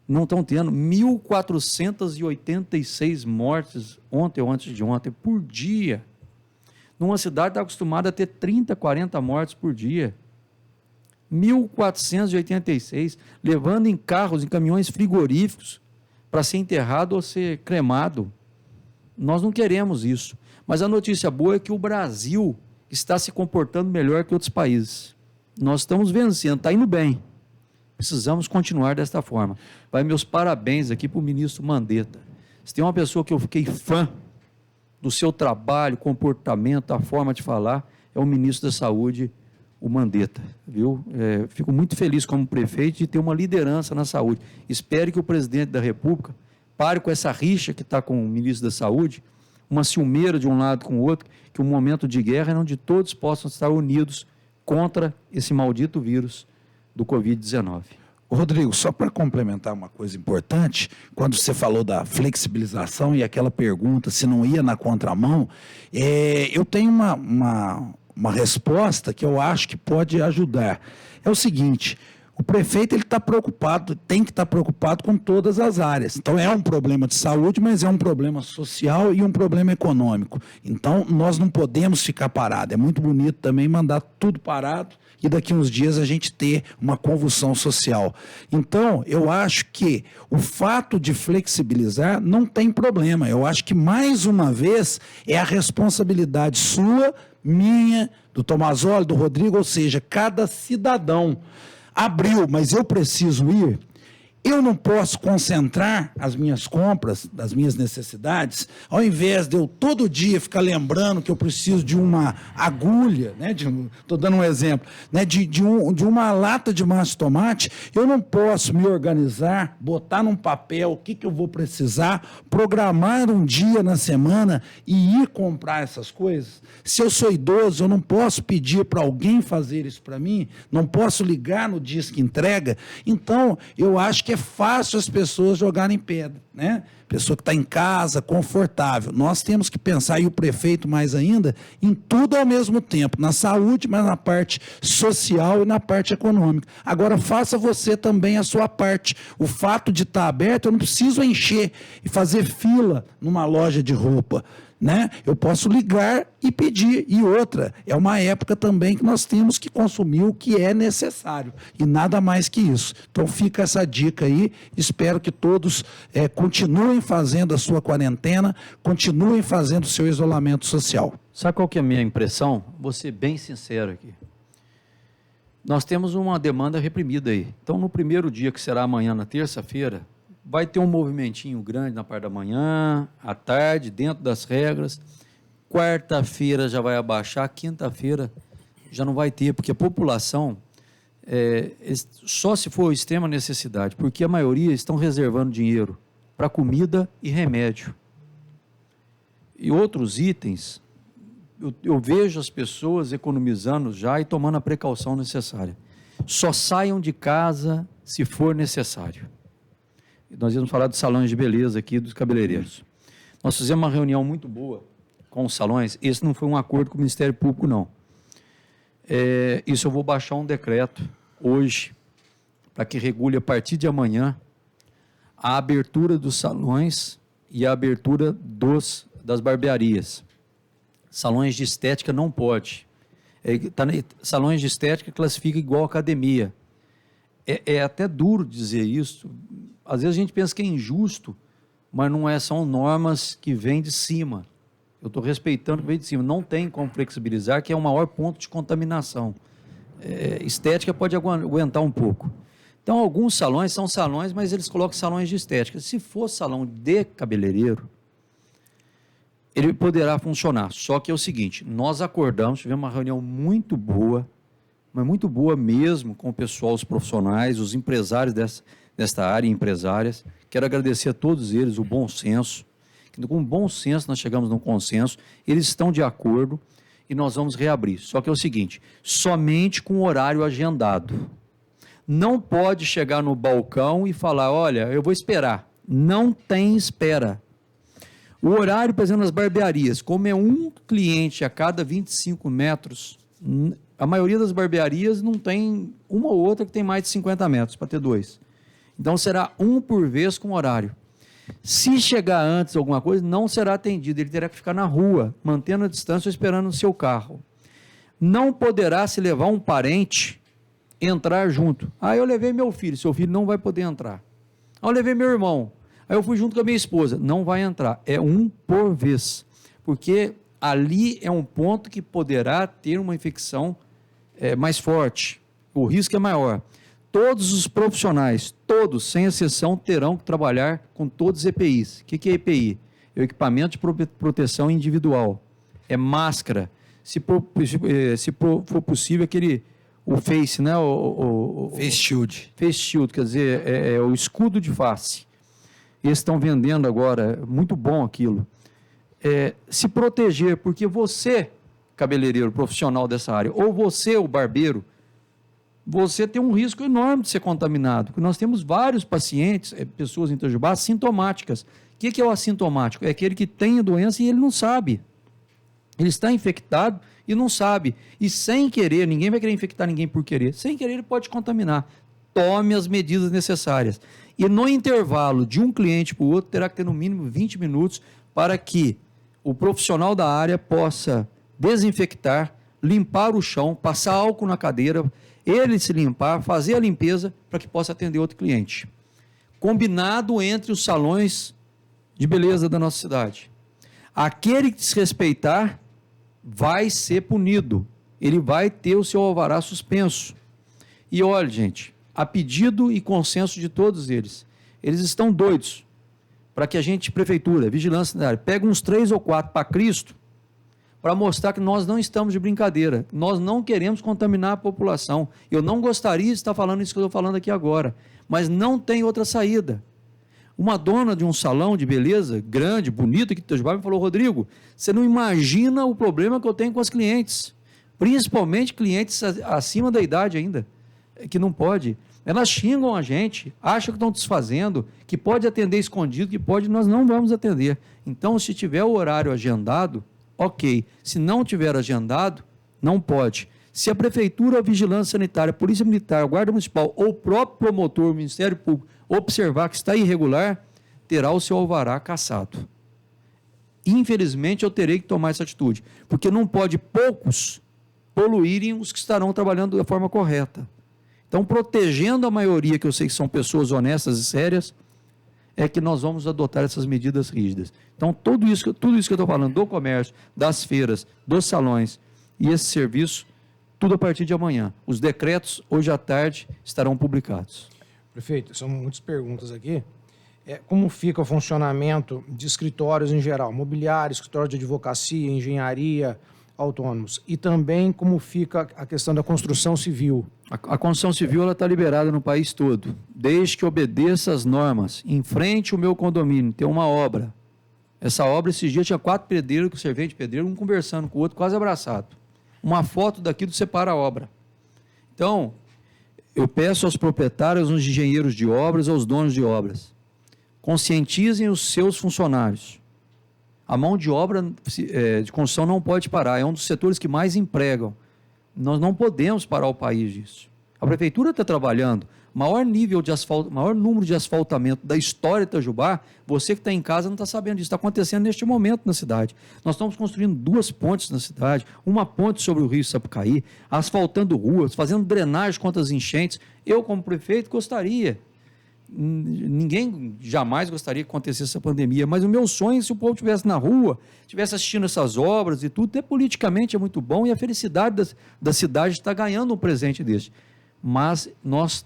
Não estão tendo 1.486 mortes ontem ou antes de ontem por dia. Numa cidade que está acostumada a ter 30, 40 mortes por dia. 1.486, levando em carros, em caminhões frigoríficos, para ser enterrado ou ser cremado. Nós não queremos isso. Mas a notícia boa é que o Brasil está se comportando melhor que outros países. Nós estamos vencendo, está indo bem. Precisamos continuar desta forma. Vai meus parabéns aqui para o ministro Mandetta. Se tem uma pessoa que eu fiquei fã do seu trabalho, comportamento, a forma de falar, é o ministro da Saúde, o Mandetta, viu? Fico muito feliz como prefeito de ter uma liderança na saúde. Espero que o presidente da República pare com essa rixa que está com o ministro da Saúde, uma ciumeira de um lado com o outro, que o momento de guerra é onde todos possam estar unidos contra esse maldito vírus do Covid-19. Rodrigo, só para complementar uma coisa importante, quando você falou da flexibilização e aquela pergunta se não ia na contramão, eu tenho uma resposta que eu acho que pode ajudar. É o seguinte, O prefeito ele está preocupado, tem que estar preocupado com todas as áreas. Então é um problema de saúde, mas é um problema social e um problema econômico. Então nós não podemos ficar parados. É muito bonito também mandar tudo parado e daqui uns dias a gente ter uma convulsão social. Então eu acho que o fato de flexibilizar não tem problema. Eu acho que mais uma vez é a responsabilidade sua, minha, do Tomazoli, do Rodrigo, ou seja, cada cidadão abriu, mas eu preciso ir, eu não posso concentrar as minhas compras, das minhas necessidades, ao invés de eu todo dia ficar lembrando que eu preciso de uma agulha, né, estou dando um exemplo, né, de uma lata de massa de tomate, eu não posso me organizar, botar num papel o que eu vou precisar, programar um dia na semana e ir comprar essas coisas. Se eu sou idoso, eu não posso pedir para alguém fazer isso para mim, não posso ligar no Disque Entrega. Então, eu acho que é fácil as pessoas jogarem pedra, né? Pessoa que está em casa, confortável. Nós temos que pensar, e o prefeito mais ainda, em tudo ao mesmo tempo, na saúde, mas na parte social e na parte econômica. Agora, faça você também a sua parte. O fato de estar aberto, eu não preciso encher e fazer fila numa loja de roupa, né? Eu posso ligar e pedir. E outra, é uma época também que nós temos que consumir o que é necessário, e nada mais que isso. Então fica essa dica aí, espero que todos continuem fazendo a sua quarentena, continuem fazendo o seu isolamento social. Sabe qual que é a minha impressão? Vou ser bem sincero aqui. Nós temos uma demanda reprimida aí. Então, no primeiro dia, que será amanhã, na terça-feira, vai ter um movimentinho grande na parte da manhã, à tarde, dentro das regras. Quarta-feira já vai abaixar, quinta-feira já não vai ter, porque a população, só se for extrema necessidade, porque a maioria estão reservando dinheiro para comida e remédio. E outros itens, eu vejo as pessoas economizando já e tomando a precaução necessária. Só saiam de casa se for necessário. Nós íamos falar dos salões de beleza aqui, dos cabeleireiros. Nós fizemos uma reunião muito boa com os salões. Esse não foi um acordo com o Ministério Público, não. Isso eu vou baixar um decreto hoje, para que regule a partir de amanhã a abertura dos salões e a abertura das barbearias. Salões de estética não pode. Salões de estética classifica igual academia. É até duro dizer isso. Às vezes a gente pensa que é injusto, mas não são normas que vêm de cima. Eu estou respeitando o que vem de cima. Não tem como flexibilizar, que é o maior ponto de contaminação. Estética pode aguentar um pouco. Então, alguns salões são salões, mas eles colocam salões de estética. Se for salão de cabeleireiro, ele poderá funcionar. Só que é o seguinte, nós acordamos, tivemos uma reunião muito boa, mas muito boa mesmo, com o pessoal, os profissionais, os empresários desta área, empresárias. Quero agradecer a todos eles o bom senso. Com bom senso nós chegamos num consenso, eles estão de acordo e nós vamos reabrir. Só que é o seguinte, somente com horário agendado. Não pode chegar no balcão e falar, olha, eu vou esperar. Não tem espera. O horário, por exemplo, nas barbearias, como é um cliente a cada 25 metros, a maioria das barbearias não tem uma ou outra que tem mais de 50 metros, para ter dois. Então, será um por vez com horário. Se chegar antes alguma coisa, não será atendido, ele terá que ficar na rua, mantendo a distância ou esperando o seu carro. Não poderá se levar um parente entrar junto. Eu levei meu filho, seu filho não vai poder entrar. Eu levei meu irmão, aí eu fui junto com a minha esposa, não vai entrar. É um por vez, porque ali é um ponto que poderá ter uma infecção mais forte, o risco é maior. Todos os profissionais, todos, sem exceção, terão que trabalhar com todos os EPIs. O que é EPI? É o equipamento de proteção individual. É máscara. Se for possível, o face, né? Face shield. Face shield, quer dizer, é o escudo de face. Eles estão vendendo agora, muito bom aquilo. Se proteger, porque você, cabeleireiro profissional dessa área, ou você, o barbeiro, você tem um risco enorme de ser contaminado, porque nós temos vários pacientes, pessoas em Itajubá, assintomáticas. O que é o assintomático? É aquele que tem a doença e ele não sabe. Ele está infectado e não sabe. E sem querer, ninguém vai querer infectar ninguém por querer, sem querer ele pode contaminar. tome as medidas necessárias. E no intervalo de um cliente para o outro, terá que ter no mínimo 20 minutos para que o profissional da área possa desinfectar, limpar o chão, passar álcool na cadeira, ele se limpar, fazer a limpeza para que possa atender outro cliente. Combinado entre os salões de beleza da nossa cidade. Aquele que desrespeitar vai ser punido. Ele vai ter o seu alvará suspenso. E olha, gente, a pedido e consenso de todos eles estão doidos para que a gente, prefeitura, vigilância sanitária, pegue uns 3 ou 4 para Cristo, para mostrar que nós não estamos de brincadeira, nós não queremos contaminar a população. Eu não gostaria de estar falando isso que eu estou falando aqui agora, mas não tem outra saída. Uma dona de um salão de beleza grande, bonito, aqui de Itajubá, me falou: Rodrigo, você não imagina o problema que eu tenho com as clientes, principalmente clientes acima da idade ainda, que não pode. Elas xingam a gente, acham que estão desfazendo, que pode atender escondido, que pode, nós não vamos atender. Então, se tiver o horário agendado, ok. Se não tiver agendado, não pode. Se a Prefeitura, a Vigilância Sanitária, a Polícia Militar, a Guarda Municipal ou o próprio promotor, o Ministério Público, observar que está irregular, terá o seu alvará cassado. Infelizmente, eu terei que tomar essa atitude, porque não pode poucos poluírem os que estarão trabalhando da forma correta. Então, protegendo a maioria, que eu sei que são pessoas honestas e sérias, é que nós vamos adotar essas medidas rígidas. Então, tudo isso que eu estou falando, do comércio, das feiras, dos salões e esse serviço, tudo a partir de amanhã. Os decretos, hoje à tarde, estarão publicados. Prefeito, são muitas perguntas aqui. Como fica o funcionamento de escritórios em geral, mobiliário, escritório de advocacia, engenharia, autônomos, e também como fica a questão da construção civil? A construção civil está liberada no país todo, desde que obedeça as normas. Em frente ao meu condomínio tem uma obra. Essa obra, esses dias, tinha 4 pedreiros, com servente de pedreiro, um conversando com o outro, quase abraçado. Uma foto daquilo separa a obra. Então, eu peço aos proprietários, aos engenheiros de obras, aos donos de obras, conscientizem os seus funcionários. A mão de obra de construção não pode parar, é um dos setores que mais empregam. Nós não podemos parar o país disso. A Prefeitura está trabalhando, maior número de asfaltamento da história de Itajubá. Você que está em casa não está sabendo disso, está acontecendo neste momento na cidade. Nós estamos construindo 2 pontes na cidade, uma ponte sobre o rio Sapucaí, asfaltando ruas, fazendo drenagem contra as enchentes. Eu, como prefeito, gostaria. Ninguém jamais gostaria que acontecesse essa pandemia, mas o meu sonho é se o povo estivesse na rua, estivesse assistindo essas obras e tudo, até politicamente é muito bom e a felicidade da cidade está ganhando um presente deste. Mas nós,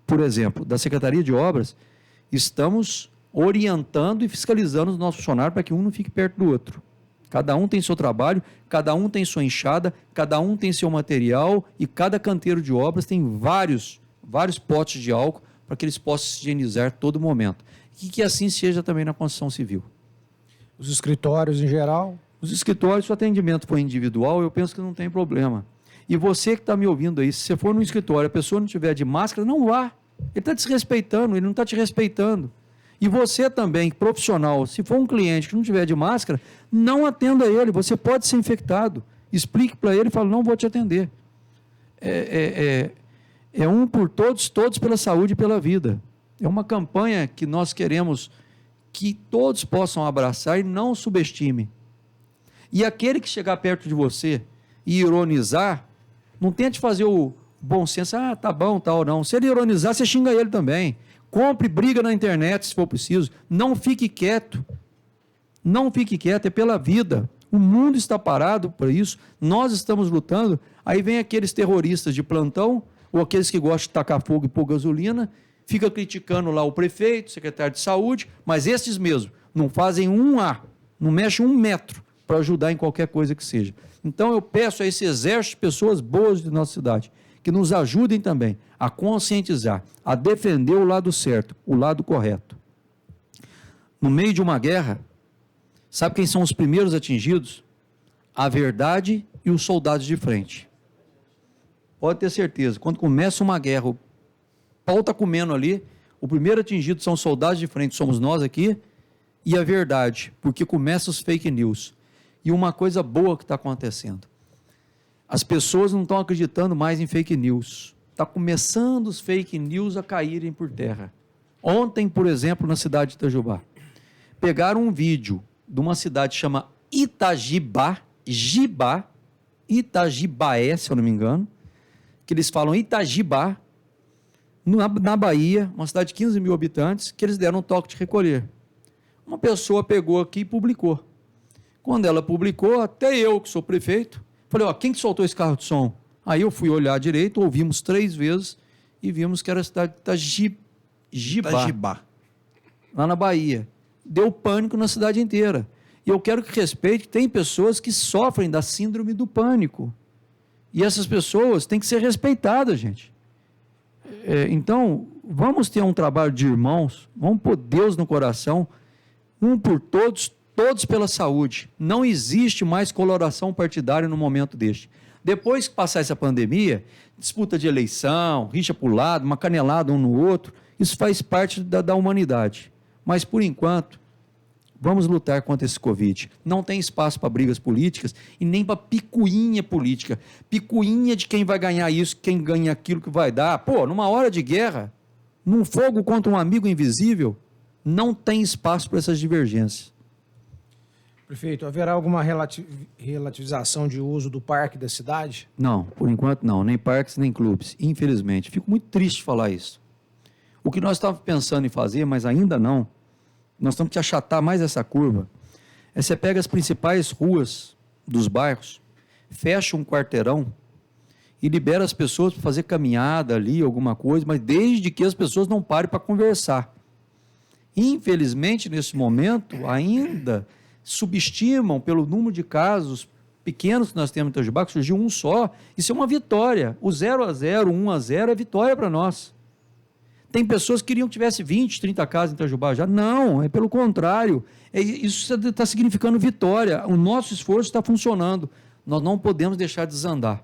por exemplo, da Secretaria de Obras, estamos orientando e fiscalizando os nossos funcionários para que um não fique perto do outro. Cada um tem seu trabalho, cada um tem sua enxada, cada um tem seu material e cada canteiro de obras tem vários potes de álcool para que eles possam se higienizar todo momento. E que assim seja também na construção civil. Os escritórios em geral? Os escritórios, se o atendimento for individual, eu penso que não tem problema. E você que está me ouvindo aí, se você for no escritório, a pessoa não estiver de máscara, não vá. Ele está desrespeitando, ele não está te respeitando. E você também, profissional, se for um cliente que não estiver de máscara, não atenda ele, você pode ser infectado. Explique para ele e fale: não vou te atender. É um por todos, todos pela saúde e pela vida. É uma campanha que nós queremos que todos possam abraçar e não subestime. E aquele que chegar perto de você e ironizar, não tente fazer o bom senso: tá bom, tal, não. Se ele ironizar, você xinga ele também. Compre briga na internet se for preciso. Não fique quieto. Não fique quieto, é pela vida. O mundo está parado para isso, nós estamos lutando. Aí vem aqueles terroristas de plantão, ou aqueles que gostam de tacar fogo e pôr gasolina, fica criticando lá o prefeito, o secretário de saúde, mas esses mesmo não fazem não mexem 1 metro para ajudar em qualquer coisa que seja. Então eu peço a esse exército de pessoas boas de nossa cidade, que nos ajudem também a conscientizar, a defender o lado certo, o lado correto. No meio de uma guerra, sabe quem são os primeiros atingidos? A verdade e os soldados de frente. Pode ter certeza, quando começa uma guerra, o pau está comendo ali, o primeiro atingido são os soldados de frente, somos nós aqui, e a verdade, porque começa os fake news. E uma coisa boa que está acontecendo, as pessoas não estão acreditando mais em fake news, está começando os fake news a caírem por terra. Ontem, por exemplo, na cidade de Itajubá, pegaram um vídeo de uma cidade que chama Itagibaé, se eu não me engano, que eles falam Itagibá, na Bahia, uma cidade de 15 mil habitantes, que eles deram um toque de recolher. Uma pessoa pegou aqui e publicou. Quando ela publicou, até eu, que sou prefeito, falei, ó, quem que soltou esse carro de som? Aí eu fui olhar direito, ouvimos 3 vezes e vimos que era a cidade de Itagibá, lá na Bahia. Deu pânico na cidade inteira. E eu quero que respeite, tem pessoas que sofrem da síndrome do pânico. E essas pessoas têm que ser respeitadas, gente. Então, vamos ter um trabalho de irmãos, vamos pôr Deus no coração, um por todos, todos pela saúde. Não existe mais coloração partidária no momento deste. Depois que passar essa pandemia, disputa de eleição, rixa para o lado, uma canelada um no outro, isso faz parte da humanidade. Mas, por enquanto, vamos lutar contra esse Covid. Não tem espaço para brigas políticas e nem para picuinha política. Picuinha de quem vai ganhar isso, quem ganha aquilo que vai dar. Pô, numa hora de guerra, num fogo contra um amigo invisível, não tem espaço para essas divergências. Prefeito, haverá alguma relativização de uso do parque da cidade? Não, por enquanto não. Nem parques, nem clubes. Infelizmente. Fico muito triste de falar isso. O que nós estávamos pensando em fazer, mas ainda não, nós temos que achatar mais essa curva, você pega as principais ruas dos bairros, fecha um quarteirão e libera as pessoas para fazer caminhada ali, alguma coisa, mas desde que as pessoas não parem para conversar. Infelizmente, nesse momento, ainda subestimam pelo número de casos pequenos que nós temos em Itajubá, que surgiu um só, isso é uma vitória. O 0-0, 1-0 é vitória para nós. Tem pessoas que queriam que tivesse 20, 30 casas em Itajubá já. Não, é pelo contrário. Isso está significando vitória. O nosso esforço está funcionando. Nós não podemos deixar de desandar.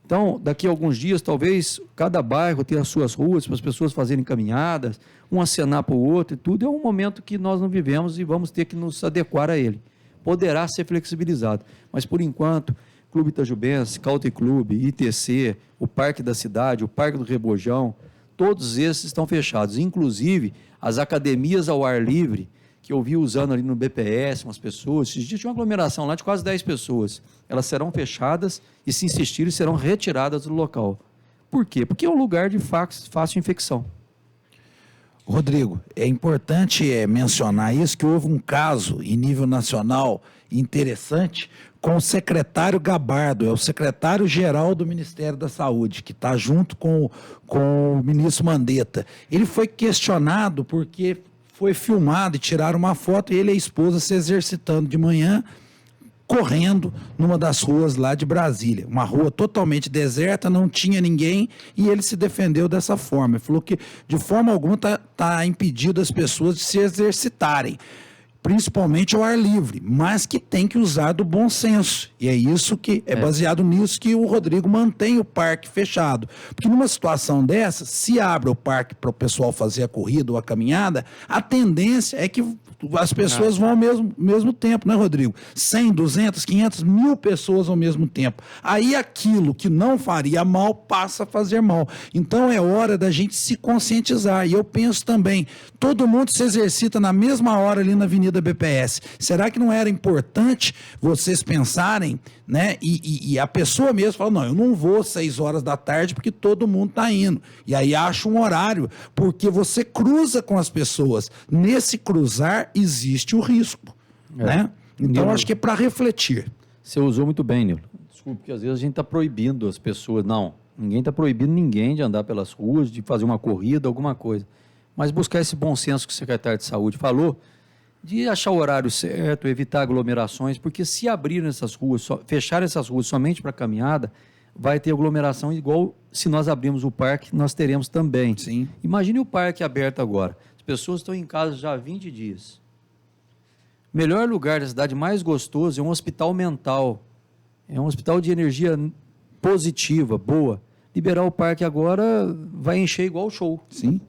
Então, daqui a alguns dias, talvez, cada bairro tenha as suas ruas para as pessoas fazerem caminhadas, um acenar para o outro e tudo. É um momento que nós não vivemos e vamos ter que nos adequar a ele. Poderá ser flexibilizado. Mas, por enquanto, Clube Itajubense, Country Club, ITC, o Parque da Cidade, o Parque do Rebojão, todos esses estão fechados, inclusive as academias ao ar livre, que eu vi usando ali no BPS, umas pessoas, esses dias tinha uma aglomeração lá de quase 10 pessoas, elas serão fechadas e, se insistirem, serão retiradas do local. Por quê? Porque é um lugar de fácil infecção. Rodrigo, é importante mencionar isso, que houve um caso em nível nacional interessante com o secretário Gabardo, é o secretário-geral do Ministério da Saúde, que está junto com o ministro Mandetta. Ele foi questionado porque foi filmado e tiraram uma foto e ele e a esposa se exercitando de manhã, correndo numa das ruas lá de Brasília. Uma rua totalmente deserta, não tinha ninguém e ele se defendeu dessa forma. Ele falou que de forma alguma está impedido as pessoas de se exercitarem, principalmente ao ar livre, mas que tem que usar do bom senso. E é isso que é baseado nisso que o Rodrigo mantém o parque fechado. Porque numa situação dessa, se abre o parque para o pessoal fazer a corrida ou a caminhada, a tendência é que as pessoas vão ao mesmo tempo, né, Rodrigo? 100, 200, 500, 1000 pessoas ao mesmo tempo. Aí aquilo que não faria mal passa a fazer mal. Então é hora da gente se conscientizar. E eu penso também, todo mundo se exercita na mesma hora ali na Avenida BPS. Será que não era importante vocês pensarem, né? E a pessoa mesmo fala, não, eu não vou 6 horas da tarde porque todo mundo está indo. E aí acha um horário, porque você cruza com as pessoas. Nesse cruzar existe o risco, né? Então acho que é para refletir. Você usou muito bem, Nilo. Desculpe, porque às vezes a gente está proibindo as pessoas. Não, ninguém está proibindo ninguém de andar pelas ruas, de fazer uma corrida, alguma coisa. Mas buscar esse bom senso que o secretário de Saúde falou, de achar o horário certo, evitar aglomerações, porque se abrir essas ruas, fechar essas ruas somente para caminhada, vai ter aglomeração igual se nós abrirmos o parque, nós teremos também. Sim. Imagine o parque aberto agora. As pessoas estão em casa já há 20 dias. O melhor lugar da cidade, mais gostoso, é um hospital mental. É um hospital de energia positiva, boa. Liberar o parque agora vai encher igual o show. Sim.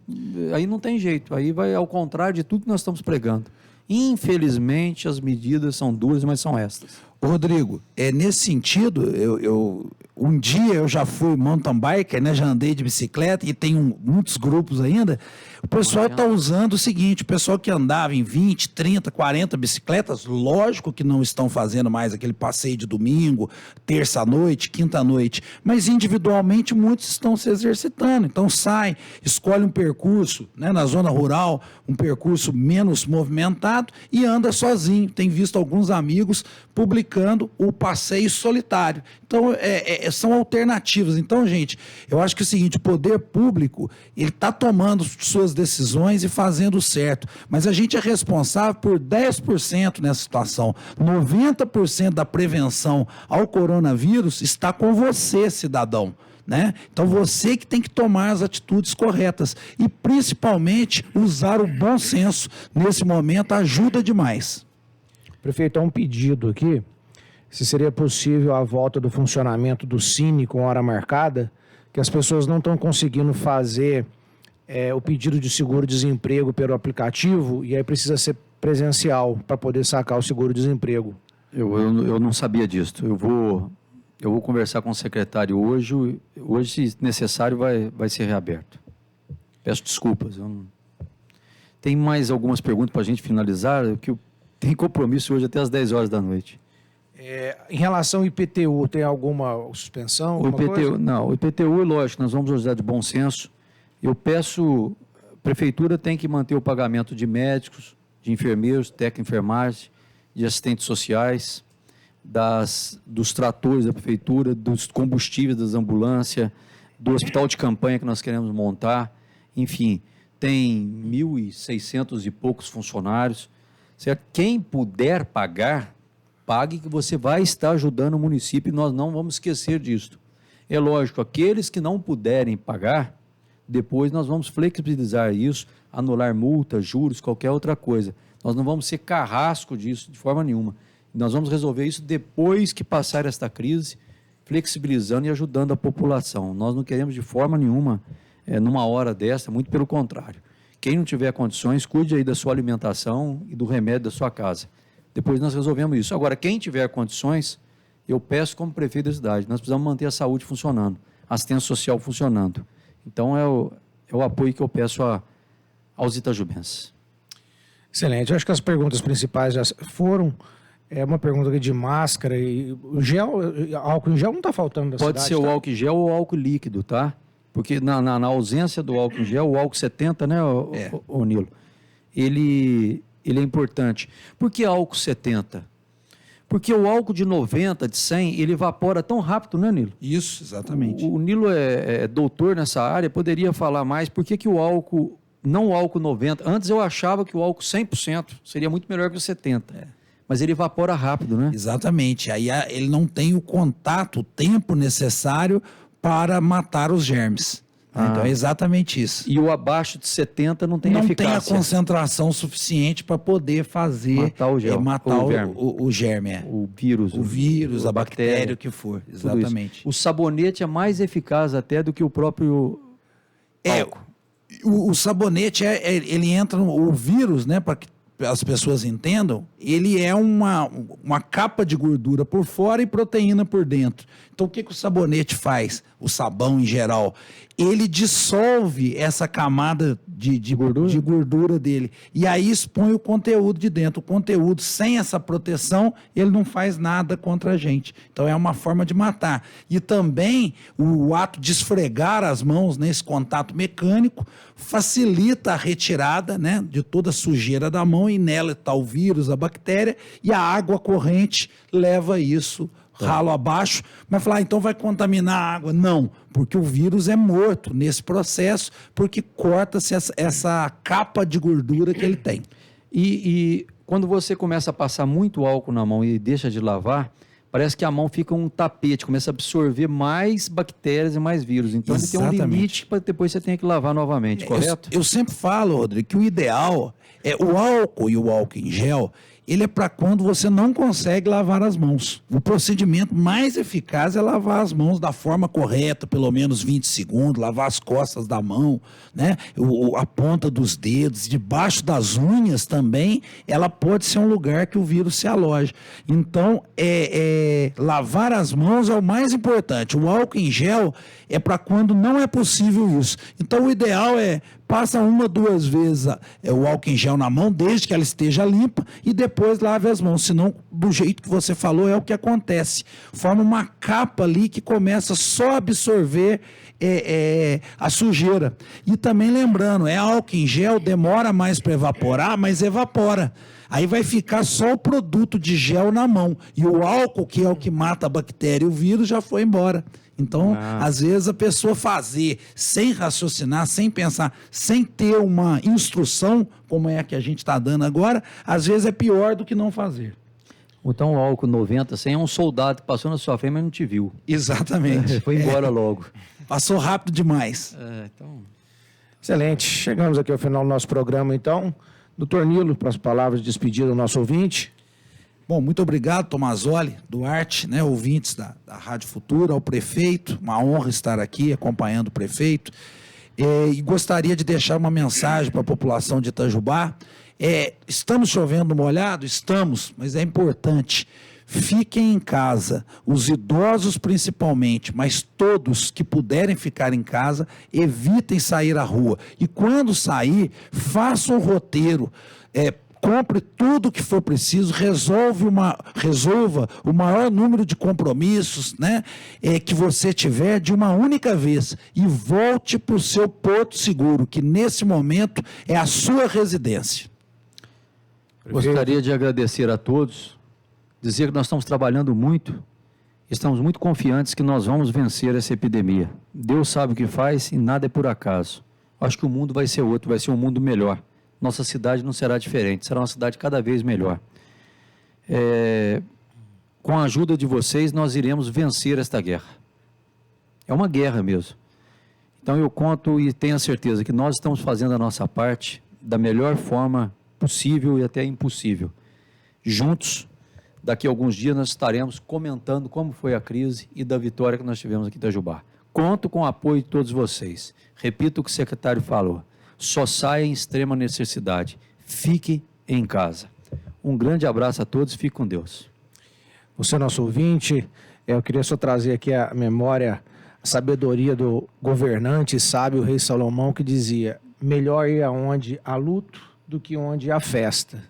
Aí não tem jeito. Aí vai ao contrário de tudo que nós estamos pregando. Infelizmente, as medidas são duras, mas são estas. Rodrigo, nesse sentido, Um dia eu já fui mountain biker, né? Já andei de bicicleta e tem muitos grupos ainda. O pessoal está usando o seguinte, o pessoal que andava em 20, 30, 40 bicicletas, lógico que não estão fazendo mais aquele passeio de domingo, terça-noite, quinta-noite, mas individualmente muitos estão se exercitando. Então sai, escolhe um percurso, né, na zona rural, um percurso menos movimentado e anda sozinho. Tem visto alguns amigos publicando o passeio solitário. Então, são alternativas. Então, gente, eu acho que é o seguinte, o poder público, ele está tomando suas decisões e fazendo certo, mas a gente é responsável por 10% nessa situação. 90% da prevenção ao coronavírus está com você, cidadão. Né? Então você que tem que tomar as atitudes corretas e principalmente usar o bom senso nesse momento ajuda demais. Prefeito, há um pedido aqui, se seria possível a volta do funcionamento do Cine com hora marcada, que as pessoas não estão conseguindo fazer o pedido de seguro-desemprego pelo aplicativo e aí precisa ser presencial para poder sacar o seguro-desemprego. Eu não sabia disso. Eu vou conversar com o secretário hoje, se necessário, vai ser reaberto. Peço desculpas. Tem mais algumas perguntas para a gente finalizar, que eu tenho compromisso hoje até às 10 horas da noite. Em relação ao IPTU, tem alguma suspensão? O IPTU, não, o IPTU, lógico, nós vamos usar de bom senso. Eu peço, a prefeitura tem que manter o pagamento de médicos, de enfermeiros, técnicos de enfermagem, de assistentes sociais, dos tratores da prefeitura, dos combustíveis das ambulâncias, do hospital de campanha que nós queremos montar, enfim, tem 1.600 e poucos funcionários, certo? Quem puder pagar, pague, que você vai estar ajudando o município e nós não vamos esquecer disso. É lógico, aqueles que não puderem pagar, depois nós vamos flexibilizar isso, anular multas, juros, qualquer outra coisa. Nós não vamos ser carrasco disso de forma nenhuma. Nós vamos resolver isso depois que passar esta crise, flexibilizando e ajudando a população. Nós não queremos de forma nenhuma, numa hora dessa, muito pelo contrário. Quem não tiver condições, cuide aí da sua alimentação e do remédio da sua casa. Depois nós resolvemos isso. Agora, quem tiver condições, eu peço como prefeito da cidade, nós precisamos manter a saúde funcionando, a assistência social funcionando. Então, é o apoio que eu peço aos itajubenses. Excelente. Eu acho que as perguntas principais já foram. Uma pergunta aqui de máscara e álcool em gel não está faltando da cidade. Pode ser o álcool em gel ou o álcool líquido, tá? Porque na ausência do álcool em gel, o álcool 70, né, o Nilo? Ele é importante. Por que álcool 70? Porque o álcool de 90, de 100, ele evapora tão rápido, né, Nilo? Isso, exatamente. O Nilo é doutor nessa área, poderia falar mais. Por que o álcool, não o álcool 90? Antes eu achava que o álcool 100% seria muito melhor que o 70. Mas ele evapora rápido, né? Exatamente. Aí ele não tem o contato, o tempo necessário para matar os germes. Então é exatamente isso. E o abaixo de 70 não tem eficácia. Não tem a concentração suficiente para poder fazer matar o germe. O vírus, a bactéria, o que for. Exatamente. O sabonete é mais eficaz até do que o próprio álcool. O sabonete, ele entra o vírus, né, para que as pessoas entendam, ele é uma capa de gordura por fora e proteína por dentro. Então, o que o sabonete faz? O sabão, em geral, ele dissolve essa camada de gordura dele. E aí expõe o conteúdo de dentro. O conteúdo, sem essa proteção, ele não faz nada contra a gente. Então, é uma forma de matar. E também, o ato de esfregar as mãos nesse contato mecânico facilita a retirada, né, de toda a sujeira da mão, e nela está o vírus, a bactéria, e a água corrente leva isso ralo abaixo. Mas falar, então vai contaminar a água? Não, porque o vírus é morto nesse processo, porque corta-se essa capa de gordura que ele tem. E quando você começa a passar muito álcool na mão e deixa de lavar, parece que a mão fica um tapete, começa a absorver mais bactérias e mais vírus. Então, ele tem um limite para depois você tem que lavar novamente, correto? Eu sempre falo, Rodrigo, que o ideal é o álcool e o álcool em gel, ele é para quando você não consegue lavar as mãos. O procedimento mais eficaz é lavar as mãos da forma correta, pelo menos 20 segundos, lavar as costas da mão, né? A ponta dos dedos, debaixo das unhas também, ela pode ser um lugar que o vírus se aloja. Então, lavar as mãos é o mais importante. O álcool em gel é para quando não é possível isso. Então, o ideal é passa 1, 2 vezes o álcool em gel na mão, desde que ela esteja limpa, e depois lave as mãos. Senão, do jeito que você falou, é o que acontece. Forma uma capa ali que começa só a absorver a sujeira. E também lembrando, álcool em gel, demora mais para evaporar, mas evapora. Aí vai ficar só o produto de gel na mão. E o álcool, que é o que mata a bactéria e o vírus, já foi embora. Então, às vezes, a pessoa fazer sem raciocinar, sem pensar, sem ter uma instrução, como é a que a gente está dando agora, às vezes é pior do que não fazer. Então, o álcool 90, 100 é um soldado que passou na sua frente, mas não te viu. Exatamente. Foi embora logo. Passou rápido demais. Excelente. Chegamos aqui ao final do nosso programa, então. Doutor Nilo, para as palavras de despedida do nosso ouvinte. Bom, muito obrigado, Tomazoli, Duarte, né, ouvintes da Rádio Futura, ao prefeito, uma honra estar aqui acompanhando o prefeito, e gostaria de deixar uma mensagem para a população de Itajubá. Estamos chovendo molhado? Estamos, mas é importante, fiquem em casa, os idosos principalmente, mas todos que puderem ficar em casa, evitem sair à rua, e quando sair, façam um roteiro, compre tudo o que for preciso, resolva o maior número de compromissos, né, que você tiver de uma única vez e volte para o seu porto seguro, que nesse momento é a sua residência. Gostaria de agradecer a todos, dizer que nós estamos trabalhando muito, estamos muito confiantes que nós vamos vencer essa epidemia. Deus sabe o que faz e nada é por acaso. Acho que o mundo vai ser outro, vai ser um mundo melhor. Nossa cidade não será diferente, será uma cidade cada vez melhor. Com a ajuda de vocês, nós iremos vencer esta guerra. É uma guerra mesmo. Então eu conto e tenho a certeza que nós estamos fazendo a nossa parte da melhor forma possível e até impossível. Juntos, daqui a alguns dias nós estaremos comentando como foi a crise e da vitória que nós tivemos aqui em Itajubá. Conto com o apoio de todos vocês. Repito o que o secretário falou. Só saia em extrema necessidade. Fique em casa. Um grande abraço a todos. Fique com Deus. Você, nosso ouvinte, eu queria só trazer aqui a memória, a sabedoria do governante sábio, o rei Salomão, que dizia: melhor ir aonde há luto do que onde há festa.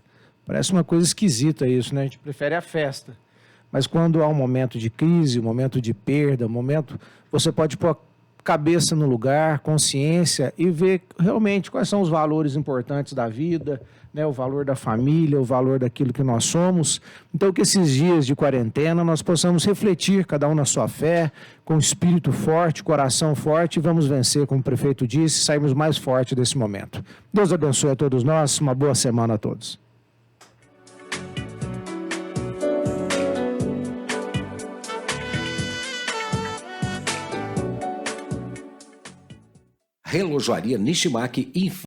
Parece uma coisa esquisita isso, né? A gente prefere a festa. Mas quando há um momento de crise, um momento de perda, você pode pôr cabeça no lugar, consciência, e ver realmente quais são os valores importantes da vida, né? O valor da família, o valor daquilo que nós somos. Então, que esses dias de quarentena nós possamos refletir, cada um na sua fé, com espírito forte, coração forte, e vamos vencer, como o prefeito disse, sairmos mais forte desse momento. Deus abençoe a todos nós, uma boa semana a todos. Relojoaria Nishimaki